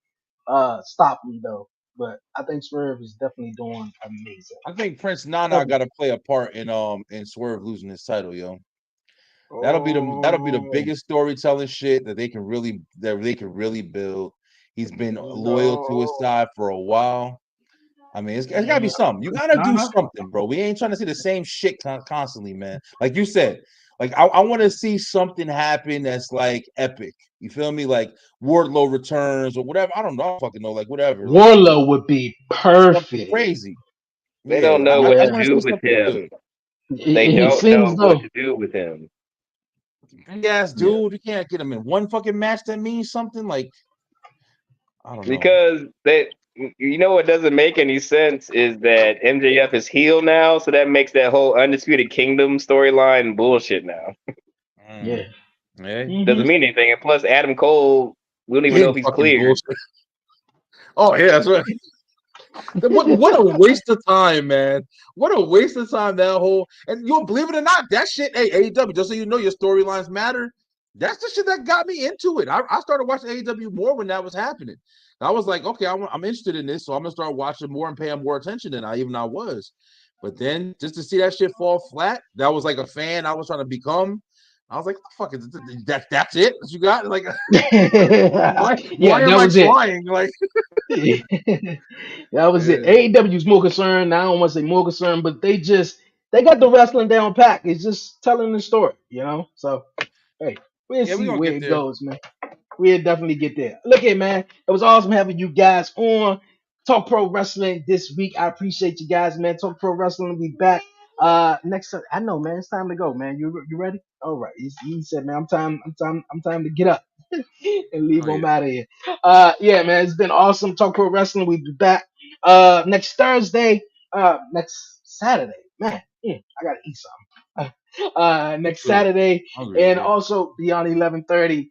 stop him though. But I think Swerve is definitely doing amazing. I think Prince Nana Definitely. got to play a part in Swerve losing his title, yo. That'll be the Oh biggest storytelling shit that they can really build. He's been loyal to his no. side for a while. I mean, it's gotta be something. You Prince gotta do Nana? something, bro. We ain't trying to see the same shit constantly, man. Like you said, like I want to see something happen that's like epic. You feel me? Like Wardlow returns or whatever. I don't know. I don't fucking know. Like whatever. Like Warlow would be something perfect. crazy. They don't Yeah, know I what just to Yeah. want to do see with something good. him. They It don't seems know what though. to do with him Big ass Yeah. dude. You can't get him in one fucking match that means something. Like I don't know. because they. You know what doesn't make any sense is that MJF is heel now, so that makes that whole Undisputed Kingdom storyline bullshit now. Mm. Yeah. Yeah, Hmm. Doesn't mean anything. And plus, Adam Cole, we don't even know again, if he's fucking cleared. bullshit. Oh yeah, that's right. What a waste of time, man. What a waste of time that whole and you believe it or not, that shit, hey, AEW, just so you know your storylines matter. That's the shit that got me into it. I started watching AEW more when that was happening. I was like, okay, I'm interested in this, so I'm gonna start watching more and paying more attention than I was. But then just to see that shit fall flat, that was like a fan I was trying to become. I was like, fuck it, that's it that you got? Like, why Yeah, am that I was it. trying? Like, That was it. yeah. AEW is more concerned. I don't want to say more concerned, but they got the wrestling down pat. It's just telling the story. So hey, we'll Yeah, we're see gonna where get it there. goes, man. We'll definitely get there. Look at man, it was awesome having you guys on Talk Pro Wrestling this week. I appreciate you guys, man. Talk Pro Wrestling will be back next. I know, man. It's time to go, man. You ready? All right. He said, man, I'm time to get up and leave Oh them yeah. out of here. Yeah, man. It's been awesome. Talk Pro Wrestling. We'll be back next Thursday. Next Saturday, man. I gotta eat something. Me Next too. Saturday, Hungry and over here. also Beyond 11:30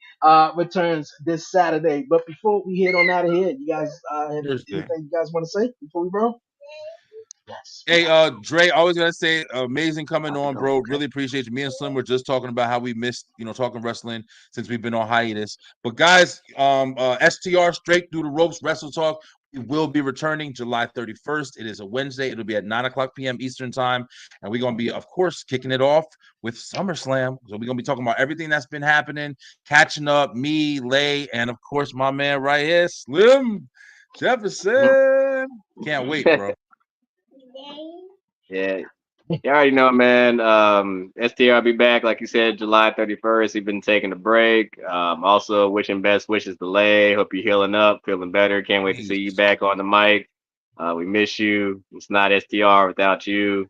returns this Saturday. But before we head on out of here, you guys have Thursday. anything you guys want to say before we roll? Yes, we Hey, got to go. Dre, always gotta say, amazing coming Got to on, go. bro. Okay. Really appreciate you. Me and Slim were just talking about how we missed, talking wrestling since we've been on hiatus. But guys, STR Straight Through the Ropes Wrestle Talk. We will be returning July 31st. It is a Wednesday. It'll be at 9 o'clock p.m. Eastern time. And we're gonna be, of course, kicking it off with SummerSlam. So we're gonna be talking about everything that's been happening, catching up, me, Lay, and of course my man right here, Slim Jefferson. Can't wait, bro. Yeah, you already know, man. STR be back, like you said, July 31st. He's been taking a break. Also, wishing best wishes to Lay. Hope you're healing up, feeling better. Can't wait to see you Please. back on the mic. We miss you. It's not STR without you.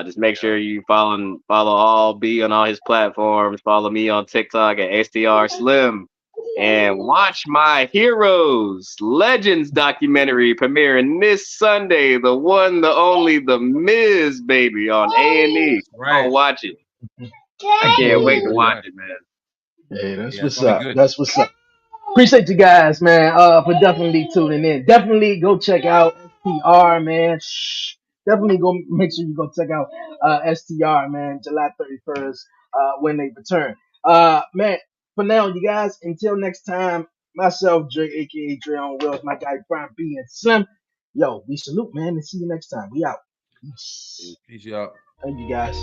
Just make Yeah. sure you follow all B on all his platforms. Follow me on TikTok at STR Slim. and watch my Heroes Legends documentary premiering this Sunday. The one, the only, the Miz, baby, on A&E. Right. Go watch it. I can't wait to Yeah, watch Right. it, man. hey, that's Yeah, it's what's gonna be up. good. That's what's up. Appreciate you guys, man, for definitely tuning in. Definitely go check out STR, man. Shh. Definitely go make sure you go check out STR, man, July 31st, when they return. Man, for now, you guys, until next time, myself, Dre, aka Dre on Wheels, my guy Brian B and Slim. Yo, we salute, man, and see you next time. We out. Peace. Peace out. Thank you guys.